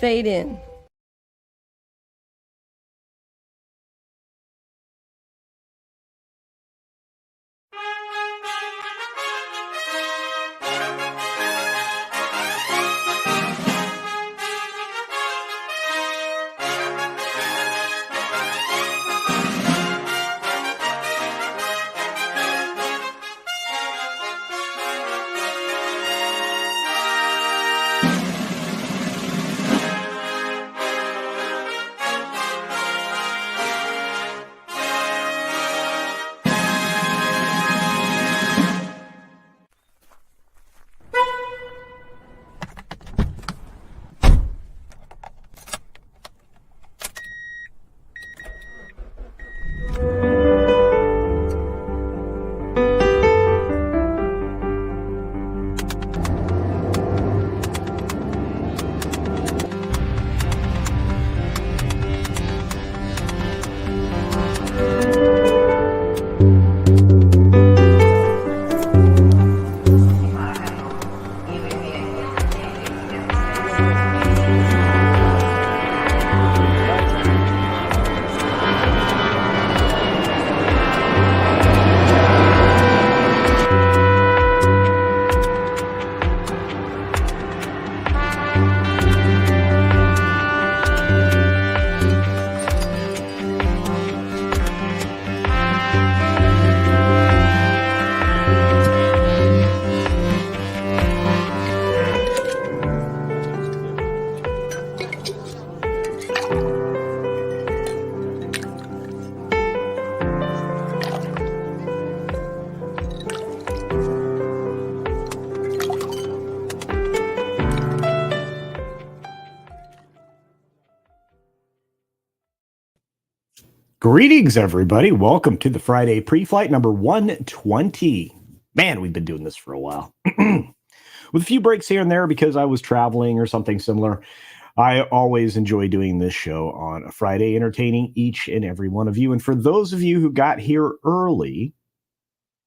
fade in. Greetings, everybody. Welcome to the Friday Preflight number 120. Man, we've been doing this for a while. With a few breaks here and there because I was traveling or something similar. I always enjoy doing this show on a Friday, entertaining each and every one of you. And for those of you who got here early,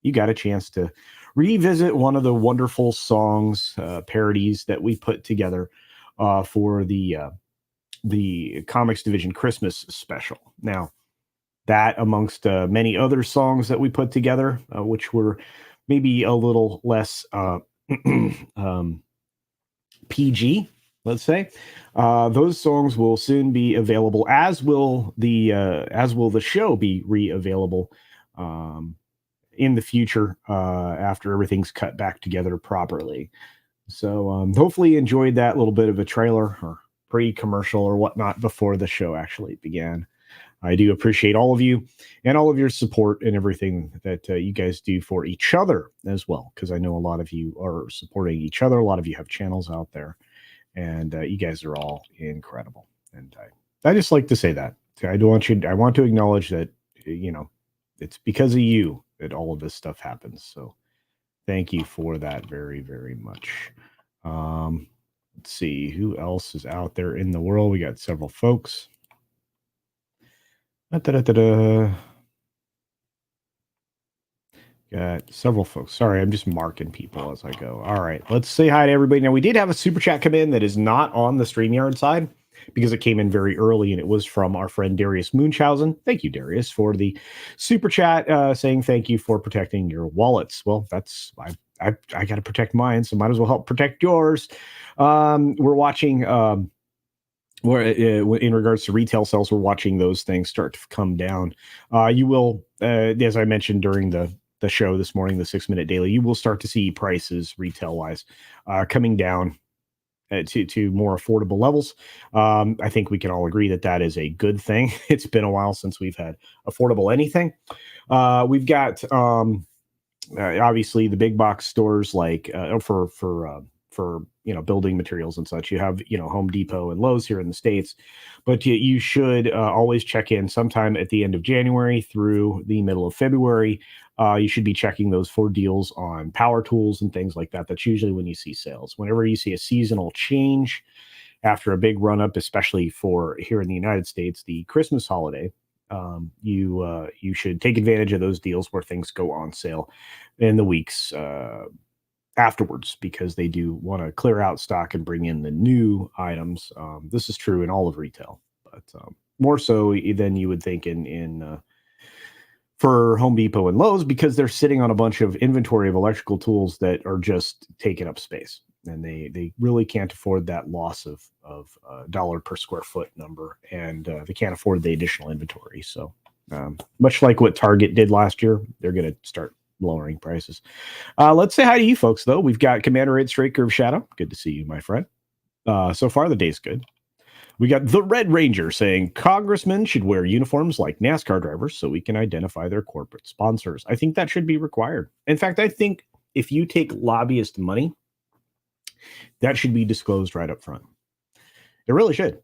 you got a chance to revisit one of the wonderful songs, parodies that we put together for the Comics Division Christmas special. Now, that amongst many other songs that we put together, which were maybe a little less PG, let's say. Those songs will soon be available, as will the show be re-available in the future after everything's cut back together properly. So hopefully you enjoyed that little bit of a trailer or pre-commercial or whatnot before the show actually began. I do appreciate all of you and all of your support and everything that you guys do for each other as well, because I know a lot of you are supporting each other. A lot of you have channels out there, and you guys are all incredible. And I just like to say that. I want to acknowledge that, it's because of you that all of this stuff happens. So thank you for that very, very much. Let's see who else is out there in the world. We got several folks. Got several folks. Sorry, I'm just marking people as I go. All right, let's say hi to everybody. Now, we did have a super chat come in that is not on the StreamYard side because it came in very early, and it was from our friend Darius Munchausen. Thank you, Darius, for the super chat saying thank you for protecting your wallets. Well, I got to protect mine, so might as well help protect yours. We're watching... in regards to retail sales, we're watching those things start to come down. You will, as I mentioned during the show this morning, the 6-minute daily, you will start to see prices retail-wise coming down to more affordable levels. I think we can all agree that is a good thing. It's been a while since we've had affordable anything. We've got obviously the big box stores like for building materials and such. You have Home Depot and Lowe's here in the States, but you should always check in sometime at the end of January through the middle of February. You should be checking those for deals on power tools and things like that. That's usually when you see sales. Whenever you see a seasonal change after a big run up, especially for here in the United States, the Christmas holiday, you should take advantage of those deals where things go on sale in the weeks afterwards because they do want to clear out stock and bring in the new items. This is true in all of retail, but more so than you would think in for Home Depot and Lowe's, because they're sitting on a bunch of inventory of electrical tools that are just taking up space, and they really can't afford that loss of dollar per square foot number, and they can't afford the additional inventory. So much like what Target did last year, they're going to start lowering prices. Let's say hi to you folks, though. We've got Commander Ed Straight Curve Shadow. Good to see you, my friend. So far, the day's good. We got the Red Ranger saying congressmen should wear uniforms like NASCAR drivers so we can identify their corporate sponsors. I think that should be required. In fact, I think if you take lobbyist money, that should be disclosed right up front. It really should.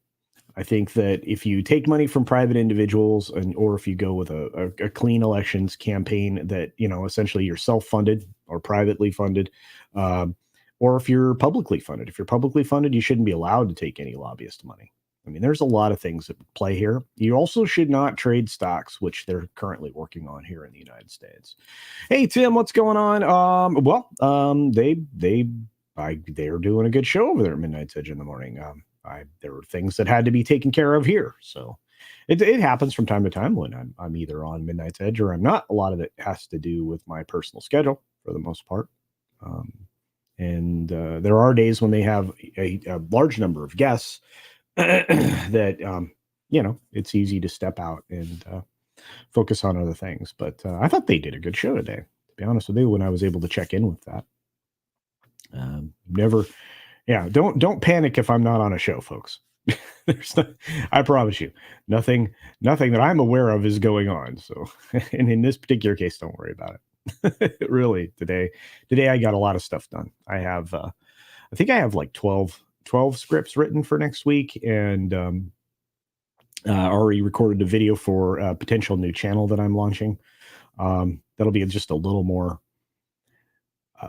I think that if you take money from private individuals or if you go with a clean elections campaign that, essentially you're self-funded or privately funded, or if you're publicly funded. If you're publicly funded, you shouldn't be allowed to take any lobbyist money. I mean, there's a lot of things that play here. You also should not trade stocks, which they're currently working on here in the United States. Hey, Tim, what's going on? They're doing a good show over there at Midnight's Edge in the morning. There were things that had to be taken care of here. So it happens from time to time when I'm either on Midnight's Edge or I'm not. A lot of it has to do with my personal schedule for the most part. And there are days when they have a large number of guests that, it's easy to step out and focus on other things. But I thought they did a good show today, to be honest with you, when I was able to check in with that. Don't panic if I'm not on a show, folks. I promise you, nothing that I'm aware of is going on. So, and in this particular case, don't worry about it. Really, today I got a lot of stuff done. I think I have like 12 scripts written for next week, and already recorded a video for a potential new channel that I'm launching. That'll be just a little more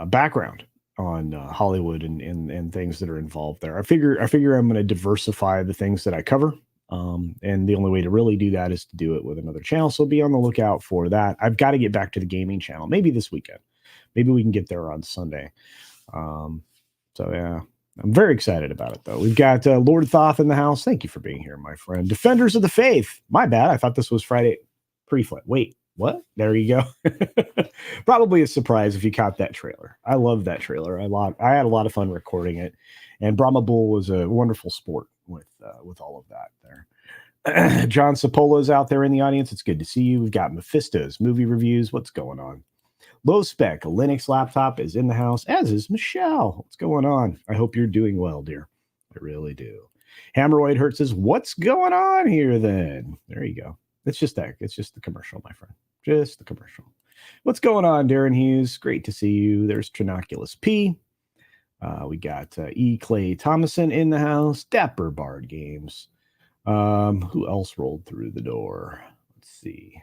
background on Hollywood and things that are involved there. I figure I'm going to diversify the things that I cover. And the only way to really do that is to do it with another channel. So be on the lookout for that. I've got to get back to the gaming channel, maybe this weekend. Maybe we can get there on Sunday. So yeah, I'm very excited about it though. We've got Lord Thoth in the house. Thank you for being here, my friend. Defenders of the Faith. My bad. I thought this was Friday Preflight. Wait, what? There you go. Probably a surprise if you caught that trailer. I love that trailer. I had a lot of fun recording it, and Brahma Bull was a wonderful sport with all of that there. John Sapolo's out there in the audience. It's good to see you. We've got Mephisto's movie reviews. What's going on? Low Spec, a Linux laptop, is in the house, as is Michelle. What's going on? I hope you're doing well, dear. I really do. Hammeroid Hurt says, what's going on here then? There you go. It's just that. It's just the commercial, my friend. Just the commercial. What's going on, Darren Hughes? Great to see you. There's Trinoculus P. We got E. Clay Thomason in the house. Dapper Bard Games. Who else rolled through the door? Let's see.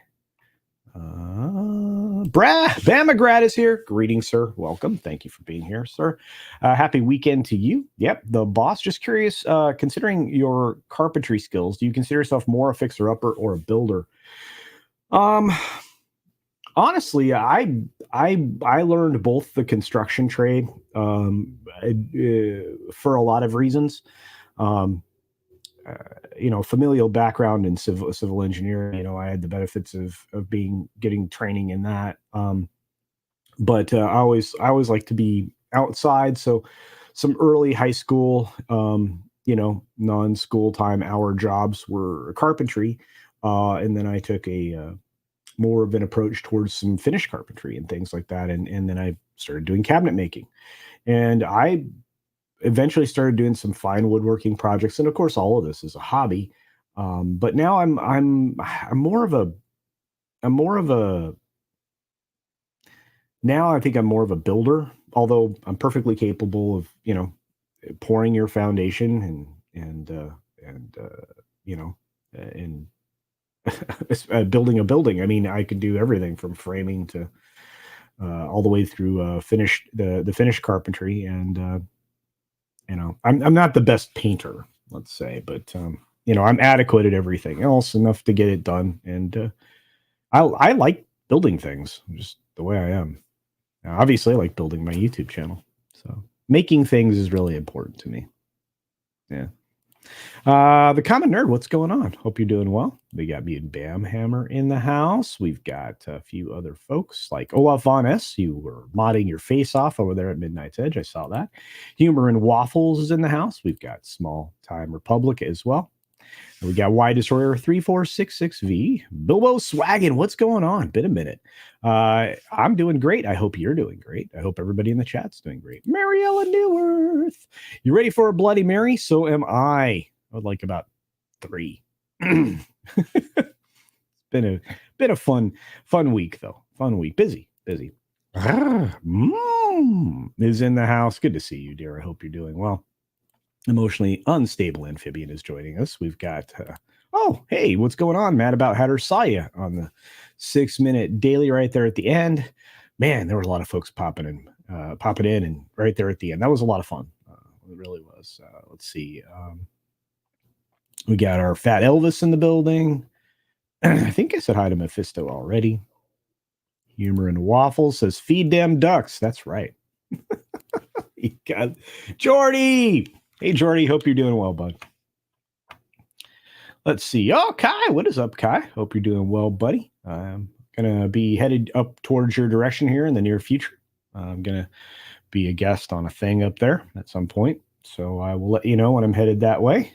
Bamagrad is here. Greetings, sir. Welcome. Thank you for being here, sir. Happy weekend to you. Yep, the boss. Just curious, considering your carpentry skills, do you consider yourself more a fixer-upper or a builder? Honestly, I learned both the construction trade for a lot of reasons. Familial background in civil engineering. I had the benefits of getting training in that. But I always like to be outside. So some early high school, non-school time hour jobs were carpentry. And then I took a more of an approach towards some finished carpentry and things like that. And then I started doing cabinet making, and I eventually started doing some fine woodworking projects. And of course, all of this is a hobby. But now I'm more of a now I think I'm more of a builder, although I'm perfectly capable of, pouring your foundation and building a building. I mean, I could do everything from framing to all the way through the finished carpentry. And I'm not the best painter, let's say, but I'm adequate at everything else, enough to get it done. And I like building things, just the way I am. Now, obviously, I like building my YouTube channel. So making things is really important to me. Yeah. The Common Nerd, what's going on? Hope you're doing well. We got me and Bam Hammer in the house. We've got a few other folks like Olaf Von S. You were modding your face off over there at Midnight's Edge. I saw that. Humor and Waffles is in the house. We've got Small Time Republic as well. And we got Y Destroyer 3466V. Bilbo Swaggin, what's going on? Been a minute. I'm doing great. I hope you're doing great. I hope everybody in the chat's doing great. Mariella Neworth. You ready for a Bloody Mary? So am I. I would like about 3. It's been a fun week though. Fun week. Busy. Is in the house. Good to see you, dear. I hope you're doing well. Emotionally unstable amphibian is joining us. We've got oh, hey, what's going on? Mad About Hatter saw you on the 6-minute daily right there at the end. Man, there were a lot of folks popping in and right there at the end. That was a lot of fun. It really was. Let's see. We got our Fat Elvis in the building. I think I said hi to Mephisto already. Humor and Waffles says, feed them ducks. That's right. You got Jordy. Hey, Jordy. Hope you're doing well, bud. Let's see. Oh, Kai. What is up, Kai? Hope you're doing well, buddy. I'm going to be headed up towards your direction here in the near future. I'm going to be a guest on a thing up there at some point. So I will let you know when I'm headed that way.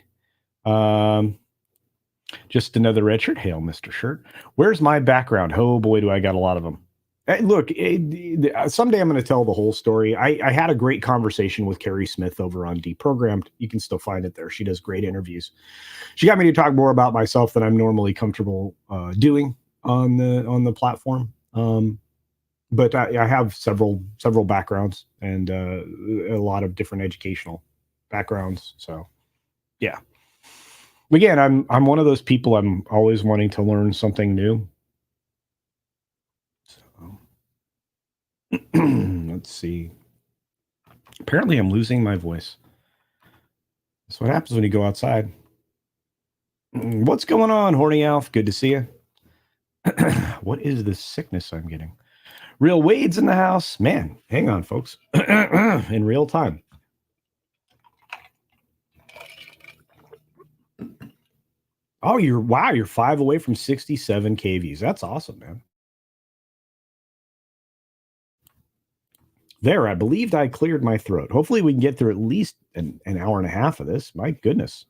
Just another Richard. Hail, Mr. Shirt. Where's my background? Oh boy, do I got a lot of them. Hey, look, someday I'm going to tell the whole story. I had a great conversation with Carrie Smith over on Deprogrammed. You can still find it there. She does great interviews. She got me to talk more about myself than I'm normally comfortable doing on the platform. But I have several backgrounds and a lot of different educational backgrounds. So, yeah. Again, I'm one of those people. I'm always wanting to learn something new. So, let's see. Apparently, I'm losing my voice. That's what happens when you go outside. What's going on, Horny Alf? Good to see you. What is this sickness I'm getting? Real Wade's in the house. Man, hang on, folks. In real time. Oh, you're 5 away from 67 KVs. That's awesome, man. There, I believed I cleared my throat. Hopefully we can get through at least an hour and a half of this. My goodness.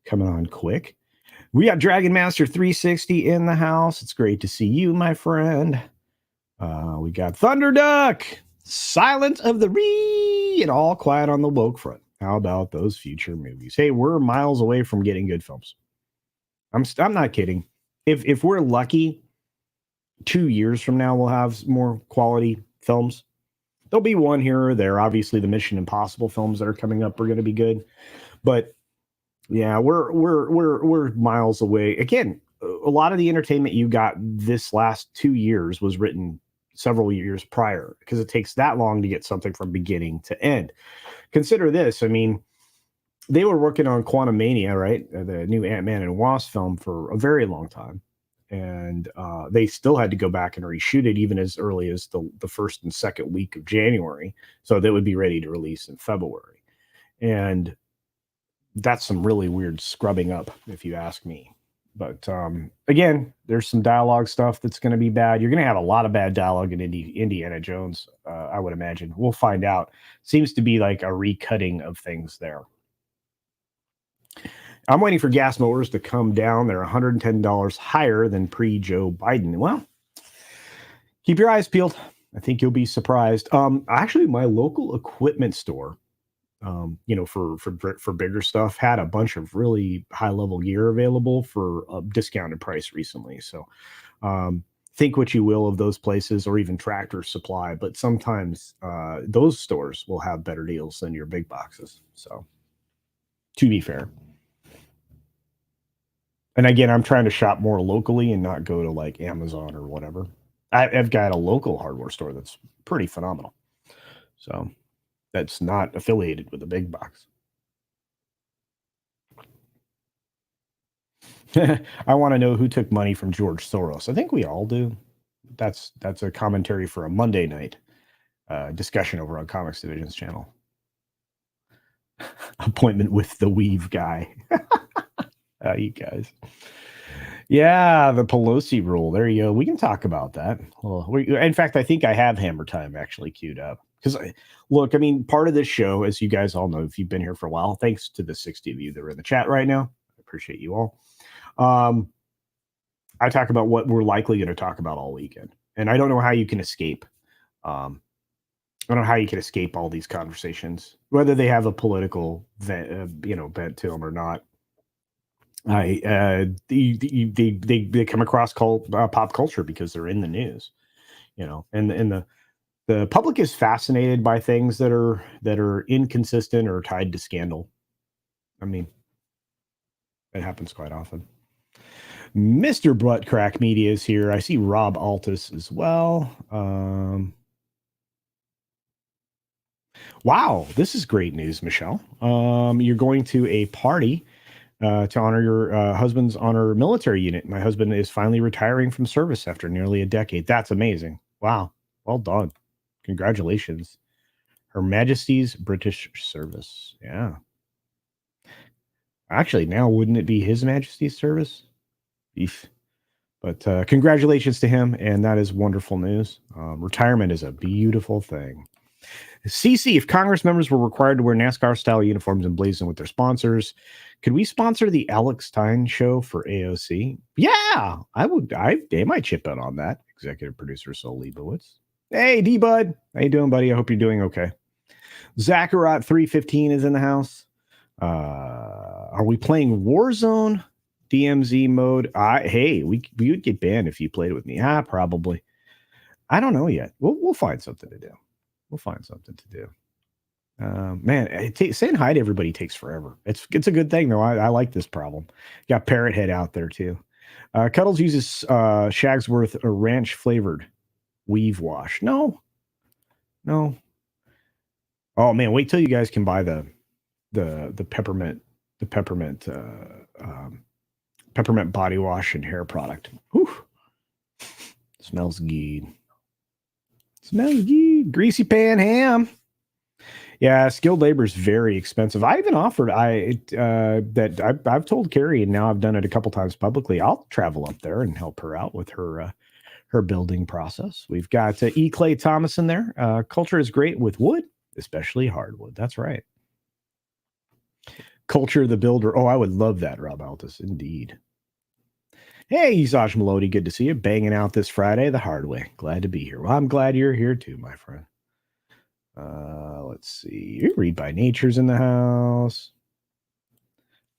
Coming on quick. We got Dragon Master 360 in the house. It's great to see you, my friend. We got Thunder Duck, Silence of the Ree, and All Quiet on the Woke Front. How about those future movies? Hey, we're miles away from getting good films. I'm not kidding. If we're lucky, 2 years from now we'll have more quality films. There'll be one here or there. Obviously, the Mission Impossible films that are coming up are going to be good, but yeah, we're miles away. Again, a lot of the entertainment you got this last 2 years was written several years prior because it takes that long to get something from beginning to end. Consider this. I mean, they were working on Quantumania, right? The new Ant-Man and Wasp film for a very long time. And they still had to go back and reshoot it even as early as the first and second week of January. So they would be ready to release in February. And that's some really weird scrubbing up, if you ask me. But again, there's some dialogue stuff that's going to be bad. You're going to have a lot of bad dialogue in Indiana Jones, I would imagine. We'll find out. Seems to be like a recutting of things there. I'm waiting for gas motors to come down. They're $110 higher than pre-Joe Biden. Well, keep your eyes peeled. I think you'll be surprised. Actually, my local equipment store, for bigger stuff, had a bunch of really high-level gear available for a discounted price recently. So think what you will of those places or even Tractor Supply, but sometimes those stores will have better deals than your big boxes. So to be fair. And again, I'm trying to shop more locally and not go to like Amazon or whatever. I've got a local hardware store that's pretty phenomenal. So that's not affiliated with a big box. I want to know who took money from George Soros. I think we all do. That's a commentary for a Monday night. discussion over on Comics Division's channel. Appointment with the Weave guy. You guys. Yeah, the Pelosi rule. There you go. We can talk about that. Well, in fact, I think I have Hammer Time actually queued up. Because, look, I mean, part of this show, as you guys all know, if you've been here for a while, thanks to the 60 of you that are in the chat right now. I appreciate you all. I talk about what we're likely going to talk about all weekend. And I don't know how you can escape. I don't know how you can escape all these conversations, whether they have a political bent to them or not. They come across pop culture because they're in the news, and the public is fascinated by things that are inconsistent or tied to scandal. I mean, it happens quite often. Mr. Butt Crack Media is here. I see Rob Altus as well. Wow, this is great news, Michelle. You're going to a party to honor your husband's honor military unit. My husband is finally retiring from service after nearly a decade. That's amazing. Wow. Well done. Congratulations. Her Majesty's British Service. Yeah. Actually, now wouldn't it be His Majesty's Service? Beef. But congratulations to him, and that is wonderful news. Retirement is a beautiful thing. CC, if Congress members were required to wear NASCAR-style uniforms and blazon with their sponsors, could we sponsor the Alex Stein show for AOC? Yeah, I would. They might chip in on that. Executive producer Sol Leibowitz. Hey, D-Bud. How you doing, buddy? I hope you're doing okay. Zacharot 315 is in the house. Are we playing Warzone DMZ mode? Hey, we would get banned if you played with me. Probably. I don't know yet. We'll find something to do. We'll find something to do. Man, saying hi to everybody takes forever. It's a good thing, though. I like this problem. Got Parrot Head out there, too. Cuddles uses Shagsworth ranch flavored weave wash. No. Oh, man, wait till you guys can buy the peppermint body wash and hair product. Whew. Smells good. Greasy pan ham. Yeah, skilled labor is very expensive. I even offered I've told Carrie, and now I've done it a couple times publicly. I'll travel up there and help her out with her building process. We've got E. Clay Thomas in there. Culture is great with wood, especially hardwood. That's right. Culture the Builder. Oh, I would love that, Rob Altus. Indeed. Hey, Zaj Melody, good to see you. Banging out this Friday the hard way. Glad to be here. Well, I'm glad you're here too, my friend. Let's see. Read by Nature's in the house.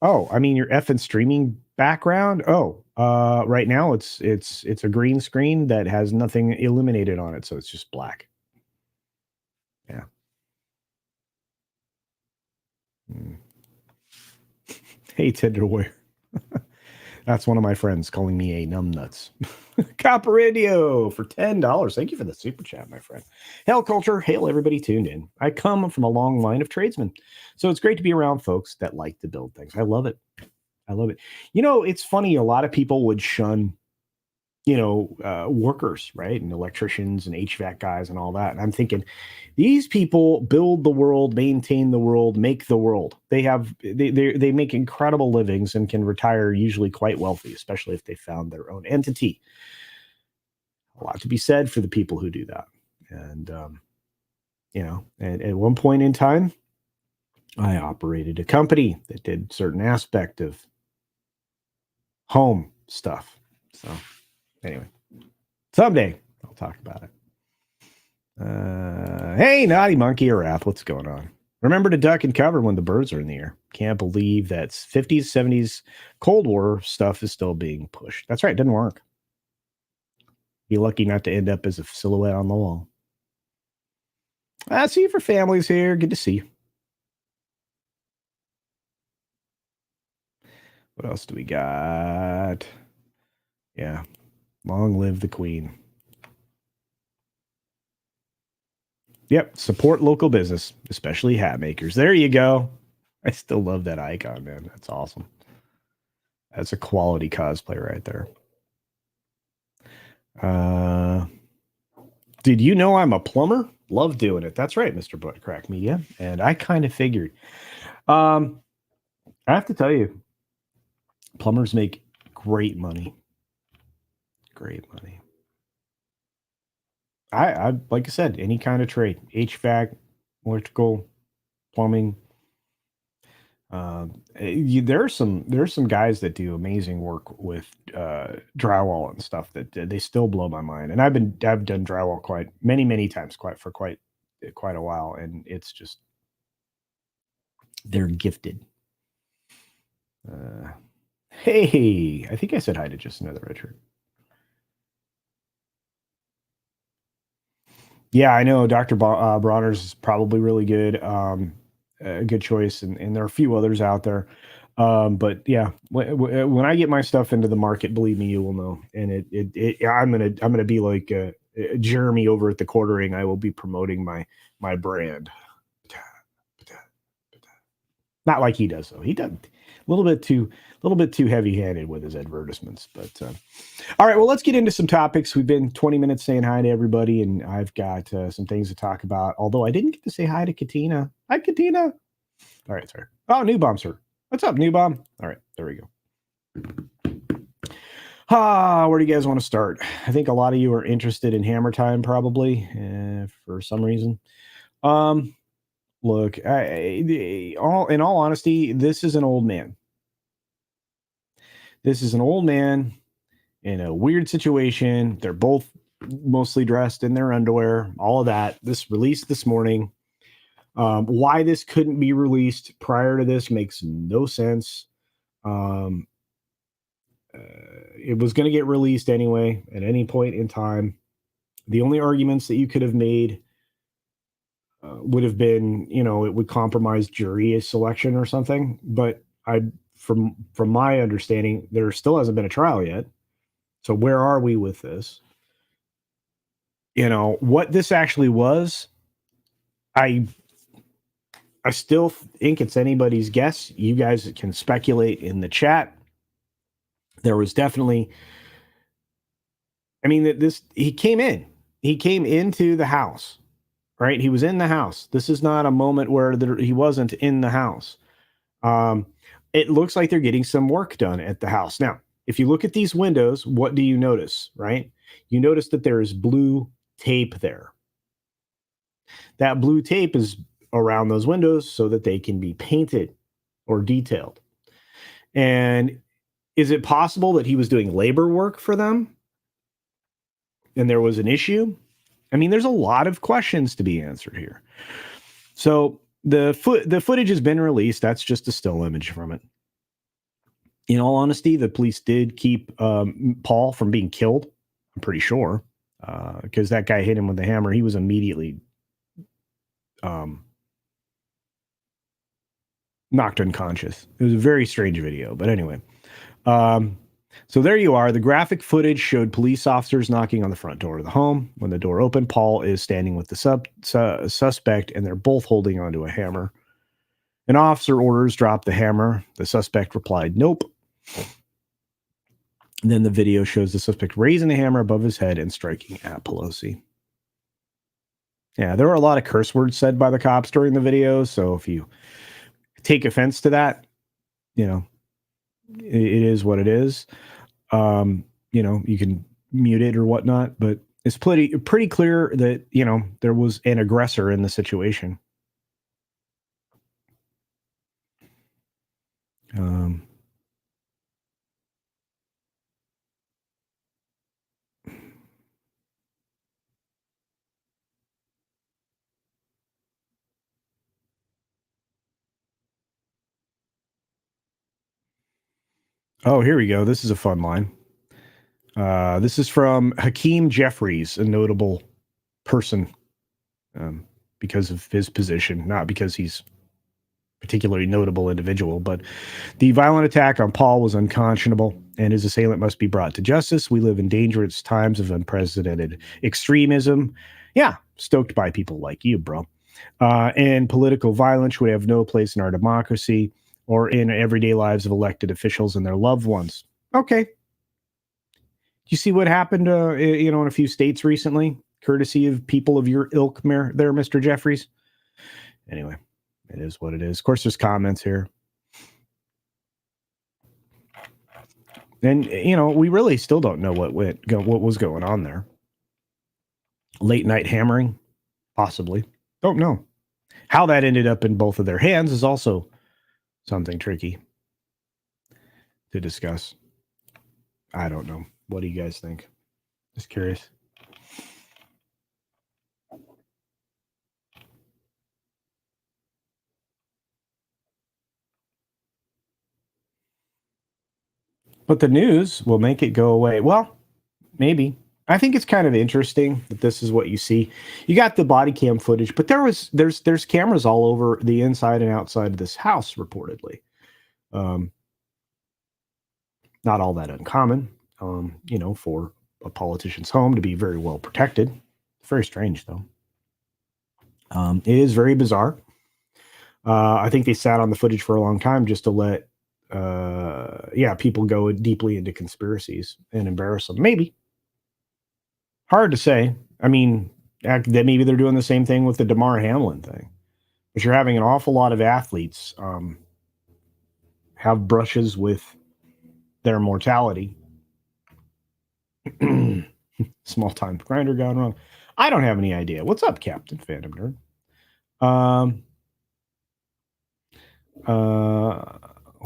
Oh, I mean your effing streaming background. Oh, right now it's a green screen that has nothing illuminated on it, so it's just black. Yeah. Hey, Tenderware. That's one of my friends calling me a numbnuts. Copper Radio for $10. Thank you for the super chat, my friend. Hail Culture. Hail everybody tuned in. I come from a long line of tradesmen, so it's great to be around folks that like to build things. I love it. It's funny. A lot of people would shun, workers, right? And electricians and HVAC guys and all that. And I'm thinking, these people build the world, maintain the world, make the world. They make incredible livings and can retire usually quite wealthy, especially if they found their own entity. A lot to be said for the people who do that. And, at one point in time, I operated a company that did certain aspect of home stuff. So anyway, someday I'll talk about it. Hey, Naughty Monkey or Wrath, what's going on? Remember to duck and cover when the birds are in the air. Can't believe that 50s, 70s Cold War stuff is still being pushed. That's right, it didn't work. Be lucky not to end up as a silhouette on the wall. I see you for families here. Good to see you. What else do we got? Yeah. Long live the Queen. Yep. Support local business, especially hat makers. There you go. I still love that icon, man. That's awesome. That's a quality cosplay right there. Did you know I'm a plumber? Love doing it. That's right, Mr. Butt Crack Media. And I kind of figured. I have to tell you, plumbers make great money. Great money. I like I said, any kind of trade, HVAC, electrical, plumbing. There's some guys that do amazing work with drywall and stuff that they still blow my mind. And I've done drywall quite many times, quite a while, and it's just they're gifted. Hey, I think I said hi to just another Richard. Yeah, I know Dr. Bronner's is probably really good. A good choice, and there are a few others out there. But yeah, when I get my stuff into the market, believe me, you will know. And I'm gonna be like Jeremy over at the Quartering. I will be promoting my brand. Not like he does though. He does a little bit too heavy-handed with his advertisements. But all right, well, let's get into some topics. We've been 20 minutes saying hi to everybody, and I've got some things to talk about. Although I didn't get to say hi to Katina. Hi, Katina. All right, sorry. Oh, New Bomb, sir. What's up, New Bomb? All right, there we go. Where do you guys want to start? I think a lot of you are interested in Hammer Time, probably, for some reason. Look, in all honesty, this is an old man. This is an old man in a weird situation. They're both mostly dressed in their underwear, all of that. This released this morning. Why this couldn't be released prior to this makes no sense. It was going to get released anyway at any point in time. The only arguments that you could have made would have been, it would compromise jury selection or something. But from my understanding, there still hasn't been a trial yet. So where are we with this? What this actually was, I still think it's anybody's guess. You guys can speculate in the chat. There was definitely, he came into the house, right? He was in the house. This is not a moment where he wasn't in the house. It looks like they're getting some work done at the house. Now, if you look at these windows, what do you notice, right? You notice that there is blue tape there. That blue tape is around those windows so that they can be painted or detailed. And is it possible that he was doing labor work for them and there was an issue? There's a lot of questions to be answered here. So the footage has been released. That's just a still image from it. In all honesty, the police did keep Paul from being killed. I'm pretty sure, because that guy hit him with the hammer. He was immediately knocked unconscious. It was a very strange video, but anyway. So there you are. The graphic footage showed police officers knocking on the front door of the home. When the door opened, Paul is standing with the suspect, and they're both holding onto a hammer. An officer orders drop the hammer. The suspect replied, nope. And then the video shows the suspect raising the hammer above his head and striking at Pelosi. Yeah, there were a lot of curse words said by the cops during the video. So if you take offense to that, it is what it is. You can mute it or whatnot, but it's pretty clear that, there was an aggressor in the situation. Oh, here we go. This is a fun line. This is from Hakeem Jeffries, a notable person because of his position, not because he's particularly notable individual, but the violent attack on Paul was unconscionable and his assailant must be brought to justice. We live in dangerous times of unprecedented extremism. Yeah, stoked by people like you, bro. And political violence would have no place in our democracy or in everyday lives of elected officials and their loved ones. Okay. You see what happened, in a few states recently? courtesy of people of your ilk there, Mr. Jeffries. Anyway, it is what it is. Of course, there's comments here. And, we really still don't know what was going on there. Late night hammering, possibly. Don't know. How that ended up in both of their hands is also something tricky to discuss. I don't know. What do you guys think? Just curious. But the news will make it go away. Well, maybe. I think it's kind of interesting that this is what you see. You got the body cam footage, but there's cameras all over the inside and outside of this house, reportedly. Not all that uncommon, for a politician's home to be very well protected. It's very strange, though. It is very bizarre. I think they sat on the footage for a long time just to let, people go deeply into conspiracies and embarrass them. Maybe. Hard to say. I mean, that maybe they're doing the same thing with the Damar Hamlin thing. But you're having an awful lot of athletes have brushes with their mortality. Small time grinder gone wrong. I don't have any idea. What's up, Captain Phantom Nerd?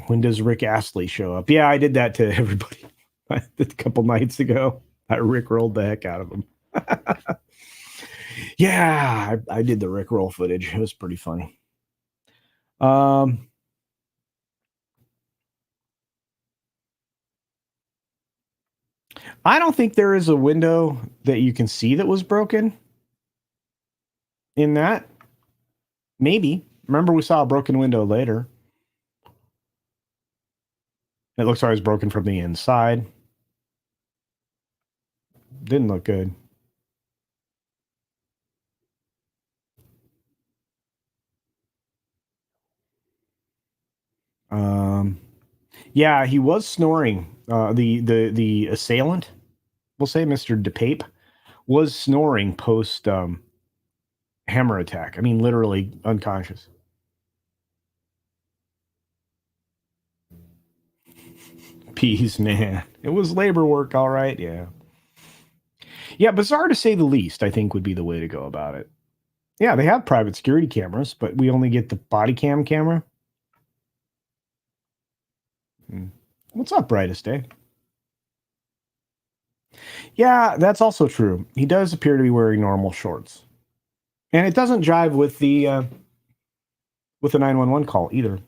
When does Rick Astley show up? Yeah, I did that to everybody a couple nights ago. I Rickrolled the heck out of him. Yeah, I did the Rickroll footage. It was pretty funny. I don't think there is a window that you can see that was broken in that. Maybe. Remember, we saw a broken window later. It looks like it was broken from the inside. Didn't look good. Yeah, he was snoring. The assailant, we'll say, Mr. DePape, was snoring post hammer attack. I mean, literally unconscious. Peace, man. It was labor work, all right. Yeah. Yeah, bizarre to say the least, I think would be the way to go about it. Yeah, they have private security cameras, but we only get the body cam camera. What's up, brightest day? Yeah, that's also true. He does appear to be wearing normal shorts. And it doesn't jive with the 911 call either.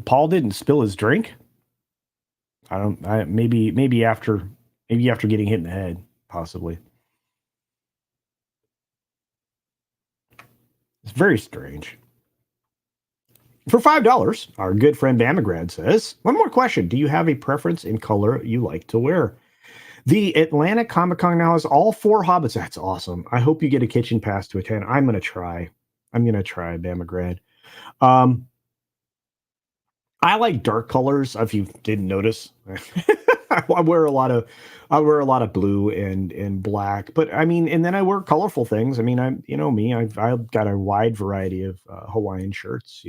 Paul didn't spill his drink. Maybe after getting hit in the head, possibly. It's very strange. For $5, our good friend Bamagrad says, one more question. Do you have a preference in color you like to wear? The Atlanta Comic Con now has all 4 Hobbits. That's awesome. I hope you get a kitchen pass to attend. I'm going to try, Bamagrad. I like dark colors. If you didn't notice, I wear a lot of blue and black. But I mean, and then I wear colorful things. I mean, I've got a wide variety of Hawaiian shirts.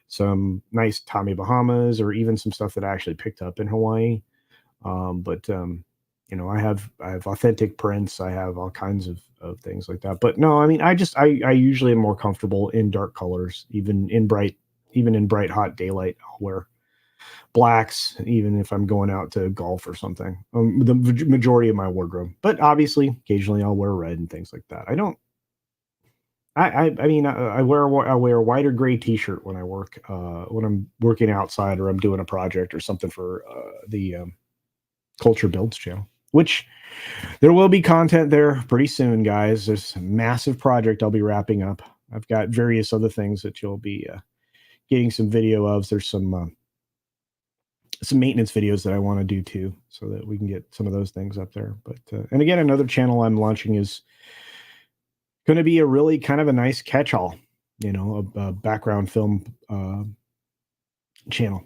Some nice Tommy Bahamas, or even some stuff that I actually picked up in Hawaii. I have authentic prints. I have all kinds of things like that. But no, I mean, I usually am more comfortable in dark colors, even in bright hot daylight. I'll wear blacks, even if I'm going out to golf or something. The majority of my wardrobe, but obviously, occasionally I'll wear red and things like that. I wear a white or gray T-shirt when I work, when I'm working outside or I'm doing a project or something for the Culture Builds channel. Which there will be content there pretty soon, guys. There's a massive project I'll be wrapping up. I've got various other things that you'll be getting some video of. There's some maintenance videos that I want to do too, so that we can get some of those things up there. But and again, another channel I'm launching is Going to be a really kind of a nice catch-all, a background film channel,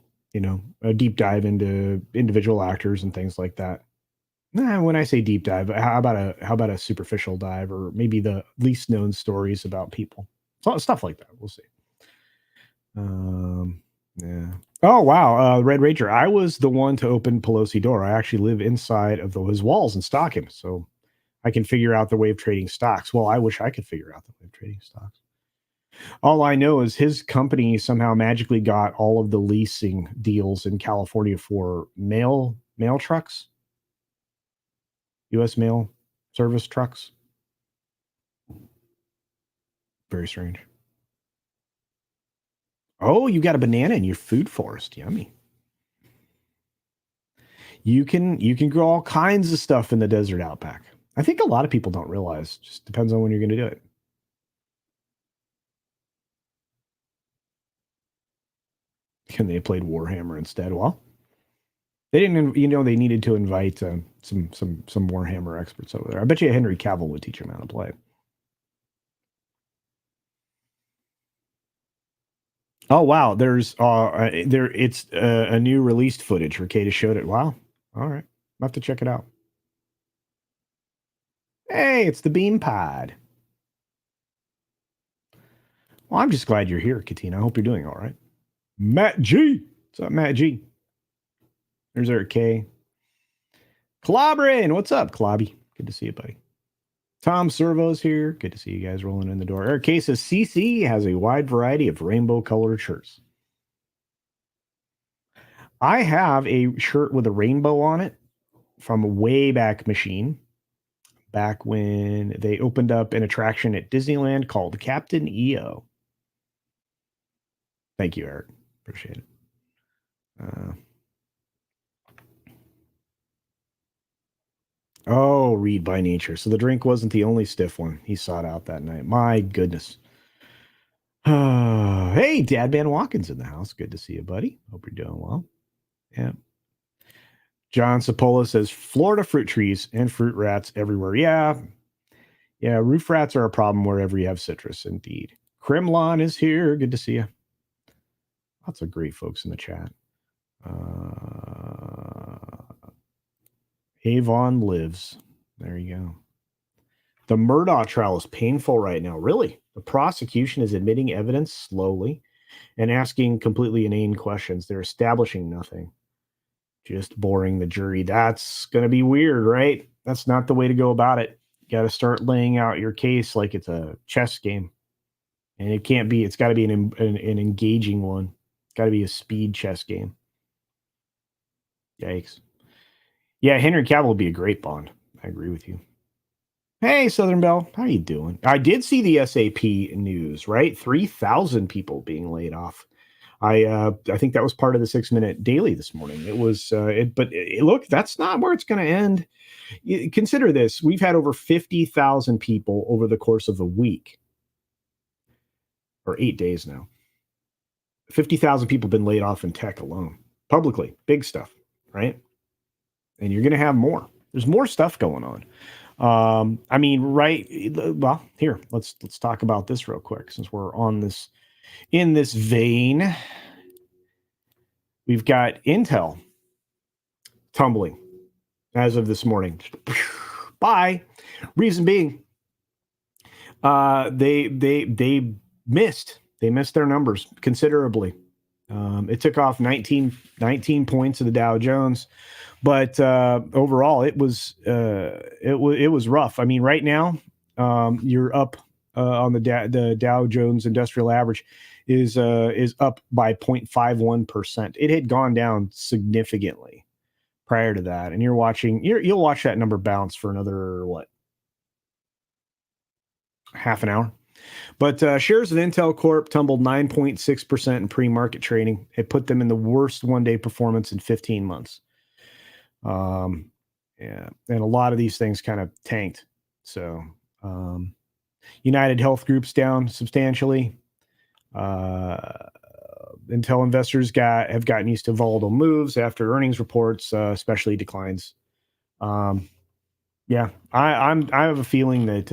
a deep dive into individual actors and things like that. Nah, when I say deep dive, how about a superficial dive, or maybe the least known stories about people, stuff like that. We'll see. Yeah. Oh wow, Red Ranger. I was the one to open Pelosi door. I actually live inside of his walls and stock him, so I can figure out the way of trading stocks. Well, I wish I could figure out the way of trading stocks. All I know is his company somehow magically got all of the leasing deals in California for mail trucks, U.S. mail service trucks. Very strange. Oh, you got a banana in your food forest. Yummy. You can grow all kinds of stuff in the desert outback. I think a lot of people don't realize. Just depends on when you're going to do it. And they played Warhammer instead. Well, they didn't. They needed to invite some Warhammer experts over there. I bet you Henry Cavill would teach them how to play. Oh wow, there it's a new released footage. Ricada showed it. Wow. All right, I'll have to check it out. Hey, it's the Beam Pod. Well, I'm just glad you're here, Katina. I hope you're doing all right. Matt G. What's up, Matt G? There's Eric K. Clobberin. What's up, Clobby? Good to see you, buddy. Tom Servo's here. Good to see you guys rolling in the door. Eric K says CC has a wide variety of rainbow colored shirts. I have a shirt with a rainbow on it from a way back machine, back when they opened up an attraction at Disneyland called Captain EO. Thank you, Eric. Appreciate it. Oh, read by nature. So the drink wasn't the only stiff one he sought out that night. My goodness. Hey, Dad Man Watkins in the house. Good to see you, buddy. Hope you're doing well. Yeah. John Sapola says Florida fruit trees and fruit rats everywhere. Yeah. Yeah. Roof rats are a problem wherever you have citrus, indeed. Crimlon is here. Good to see you. Lots of great folks in the chat. Avon lives. There you go. The Murdaugh trial is painful right now. Really? The prosecution is admitting evidence slowly and asking completely inane questions. They're establishing nothing. Just boring the jury. That's going to be weird, right? That's not the way to go about it. You got to start laying out your case like it's a chess game. And it can't be, it's got to be an engaging one. It's got to be a speed chess game. Yikes. Yeah, Henry Cavill would be a great Bond. I agree with you. Hey, Southern Belle, how you doing? I did see the SAP news, right? 3,000 people being laid off. I think that was part of the 6-minute daily this morning. It was, look, that's not where it's going to end. Consider this: we've had over 50,000 people over the course of a week, or 8 days now. 50,000 people have been laid off in tech alone, publicly, big stuff, right? And you're going to have more. There's more stuff going on. I mean, right? Well, here, let's talk about this real quick since we're on this. In this vein, we've got Intel tumbling as of this morning. Bye. Reason being, they missed their numbers considerably. It took off 19 points of the Dow Jones, but overall it was rough. I mean, right now you're up on the Dow Jones Industrial Average is up by 0.51%. It had gone down significantly prior to that, and you'll watch that number bounce for another half an hour. But shares of Intel Corp tumbled 9.6% in pre-market trading. It put them in the worst one-day performance in 15 months. Yeah, and a lot of these things kind of tanked. So United Health Group's down substantially. Intel investors have gotten used to volatile moves after earnings reports, especially declines. Yeah, I have a feeling that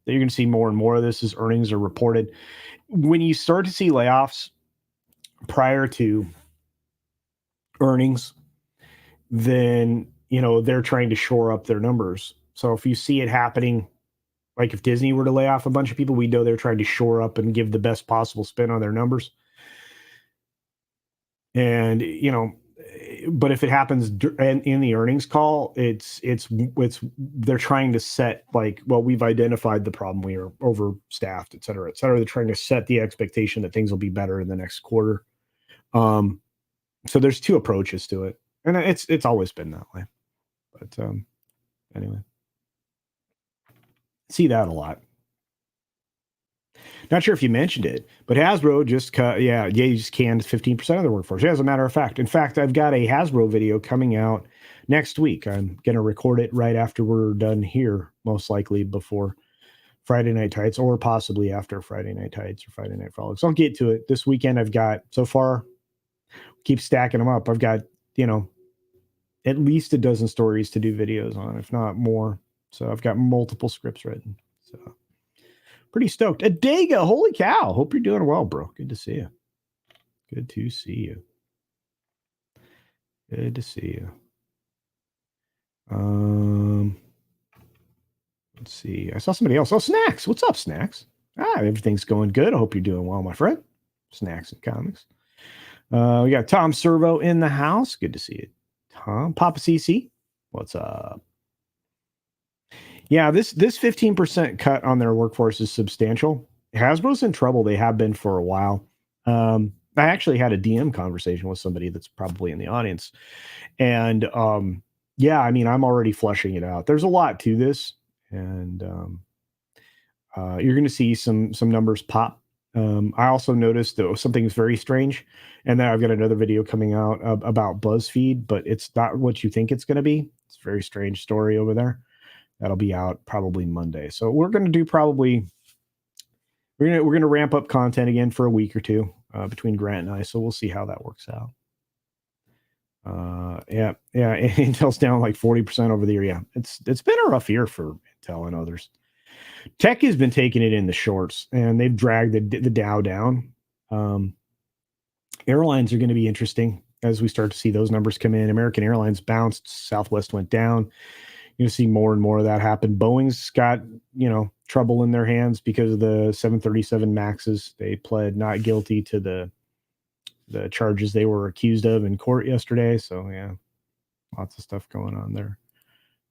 that you're going to see more and more of this as earnings are reported. When you start to see layoffs prior to earnings, then they're trying to shore up their numbers. So if you see it happening, like if Disney were to lay off a bunch of people, we know they're trying to shore up and give the best possible spin on their numbers. And but if it happens in the earnings call, it's they're trying to set, like, well, we've identified the problem, we are overstaffed, et cetera, et cetera. They're trying to set the expectation that things will be better in the next quarter. So there's two approaches to it, and it's always been that way. But anyway, see that a lot. Not sure if you mentioned it, but Hasbro just you just canned 15% of their workforce. Yeah, as a matter of fact. In fact, I've got a Hasbro video coming out next week. I'm going to record it right after we're done here, most likely before Friday Night Tights, or possibly after Friday Night Tights or Friday Night Frolics. So I'll get to it this weekend. I've got, so far, keep stacking them up. I've got, at least a dozen stories to do videos on, if not more. So I've got multiple scripts written. So pretty stoked. Adega, holy cow. Hope you're doing well, bro. Good to see you. Good to see you. Good to see you. Let's see. I saw somebody else. Oh, Snacks. What's up, Snacks? Everything's going good. I hope you're doing well, my friend. Snacks and Comics. We got Tom Servo in the house. Good to see you, Tom. Papa CC, what's up? Yeah, this 15% cut on their workforce is substantial. Hasbro's in trouble. They have been for a while. I actually had a DM conversation with somebody that's probably in the audience. And yeah, I mean, I'm already fleshing it out. There's a lot to this. And you're going to see some numbers pop. I also noticed that something's very strange. And then I've got another video coming out about BuzzFeed, but it's not what you think it's going to be. It's a very strange story over there. That'll be out probably Monday. So we're going to do we're going to ramp up content again for a week or two between Grant and I. So we'll see how that works out. Yeah. Intel's down like 40% over the year. Yeah, it's been a rough year for Intel and others. Tech has been taking it in the shorts, and they've dragged the Dow down. Airlines are going to be interesting as we start to see those numbers come in. American Airlines bounced, Southwest went down. You're going to see more and more of that happen. Boeing's got, trouble in their hands because of the 737 Maxes. They pled not guilty to the charges they were accused of in court yesterday. So yeah, lots of stuff going on there.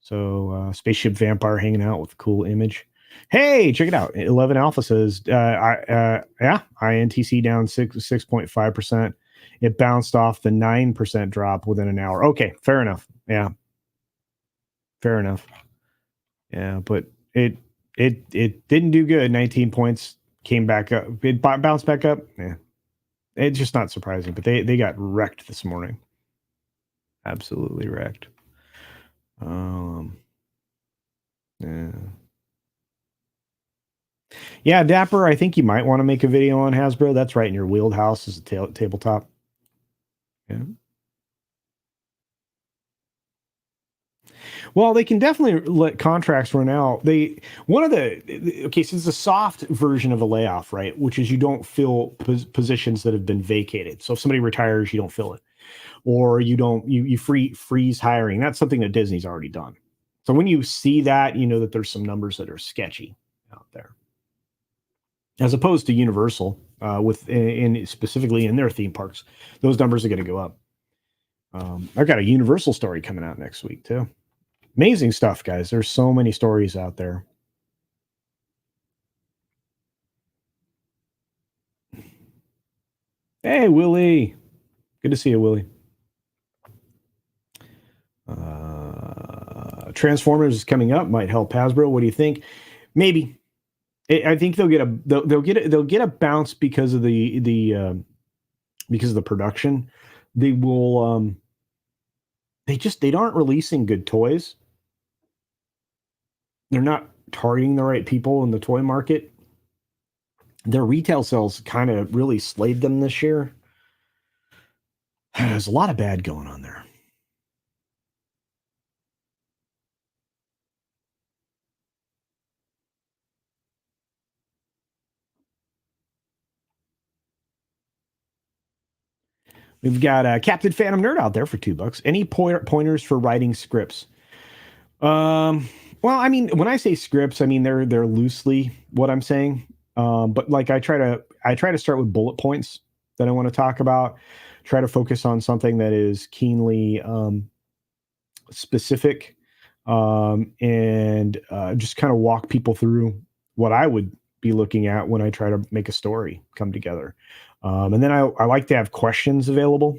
So Spaceship Vampire hanging out with a cool image. Hey, check it out. 11 Alpha says, INTC down 6.5%. It bounced off the 9% drop within an hour. Okay, fair enough. Yeah. Fair enough. Yeah, but it didn't do good. 19 points, came back up. It bounced back up. Yeah. It's just not surprising, but they got wrecked this morning. Absolutely wrecked. Yeah, Dapper, I think you might want to make a video on Hasbro. That's right in your wheelhouse as a tabletop. Yeah. Well, they can definitely let contracts run out. So it's a soft version of a layoff, right? Which is you don't fill positions that have been vacated. So if somebody retires, you don't fill it, or you freeze hiring. That's something that Disney's already done. So when you see that, you know that there's some numbers that are sketchy out there, as opposed to Universal, specifically in their theme parks. Those numbers are going to go up. I've got a Universal story coming out next week too. Amazing stuff, guys. There's so many stories out there. Hey, Willie. Good to see you, Willie. Transformers is coming up. Might help Hasbro. What do you think? Maybe. I think they'll get a bounce because of the production. They will. They aren't releasing good toys. They're not targeting the right people in the toy market. Their retail sales kind of really slayed them this year. There's a lot of bad going on there. We've got Captain Phantom Nerd out there for $2. Any pointers for writing scripts? Well, I mean, when I say scripts, I mean they're loosely what I'm saying. But like I try to start with bullet points that I want to talk about. Try to focus on something that is keenly specific, and just kind of walk people through what I would be looking at when I try to make a story come together. And then I like to have questions available.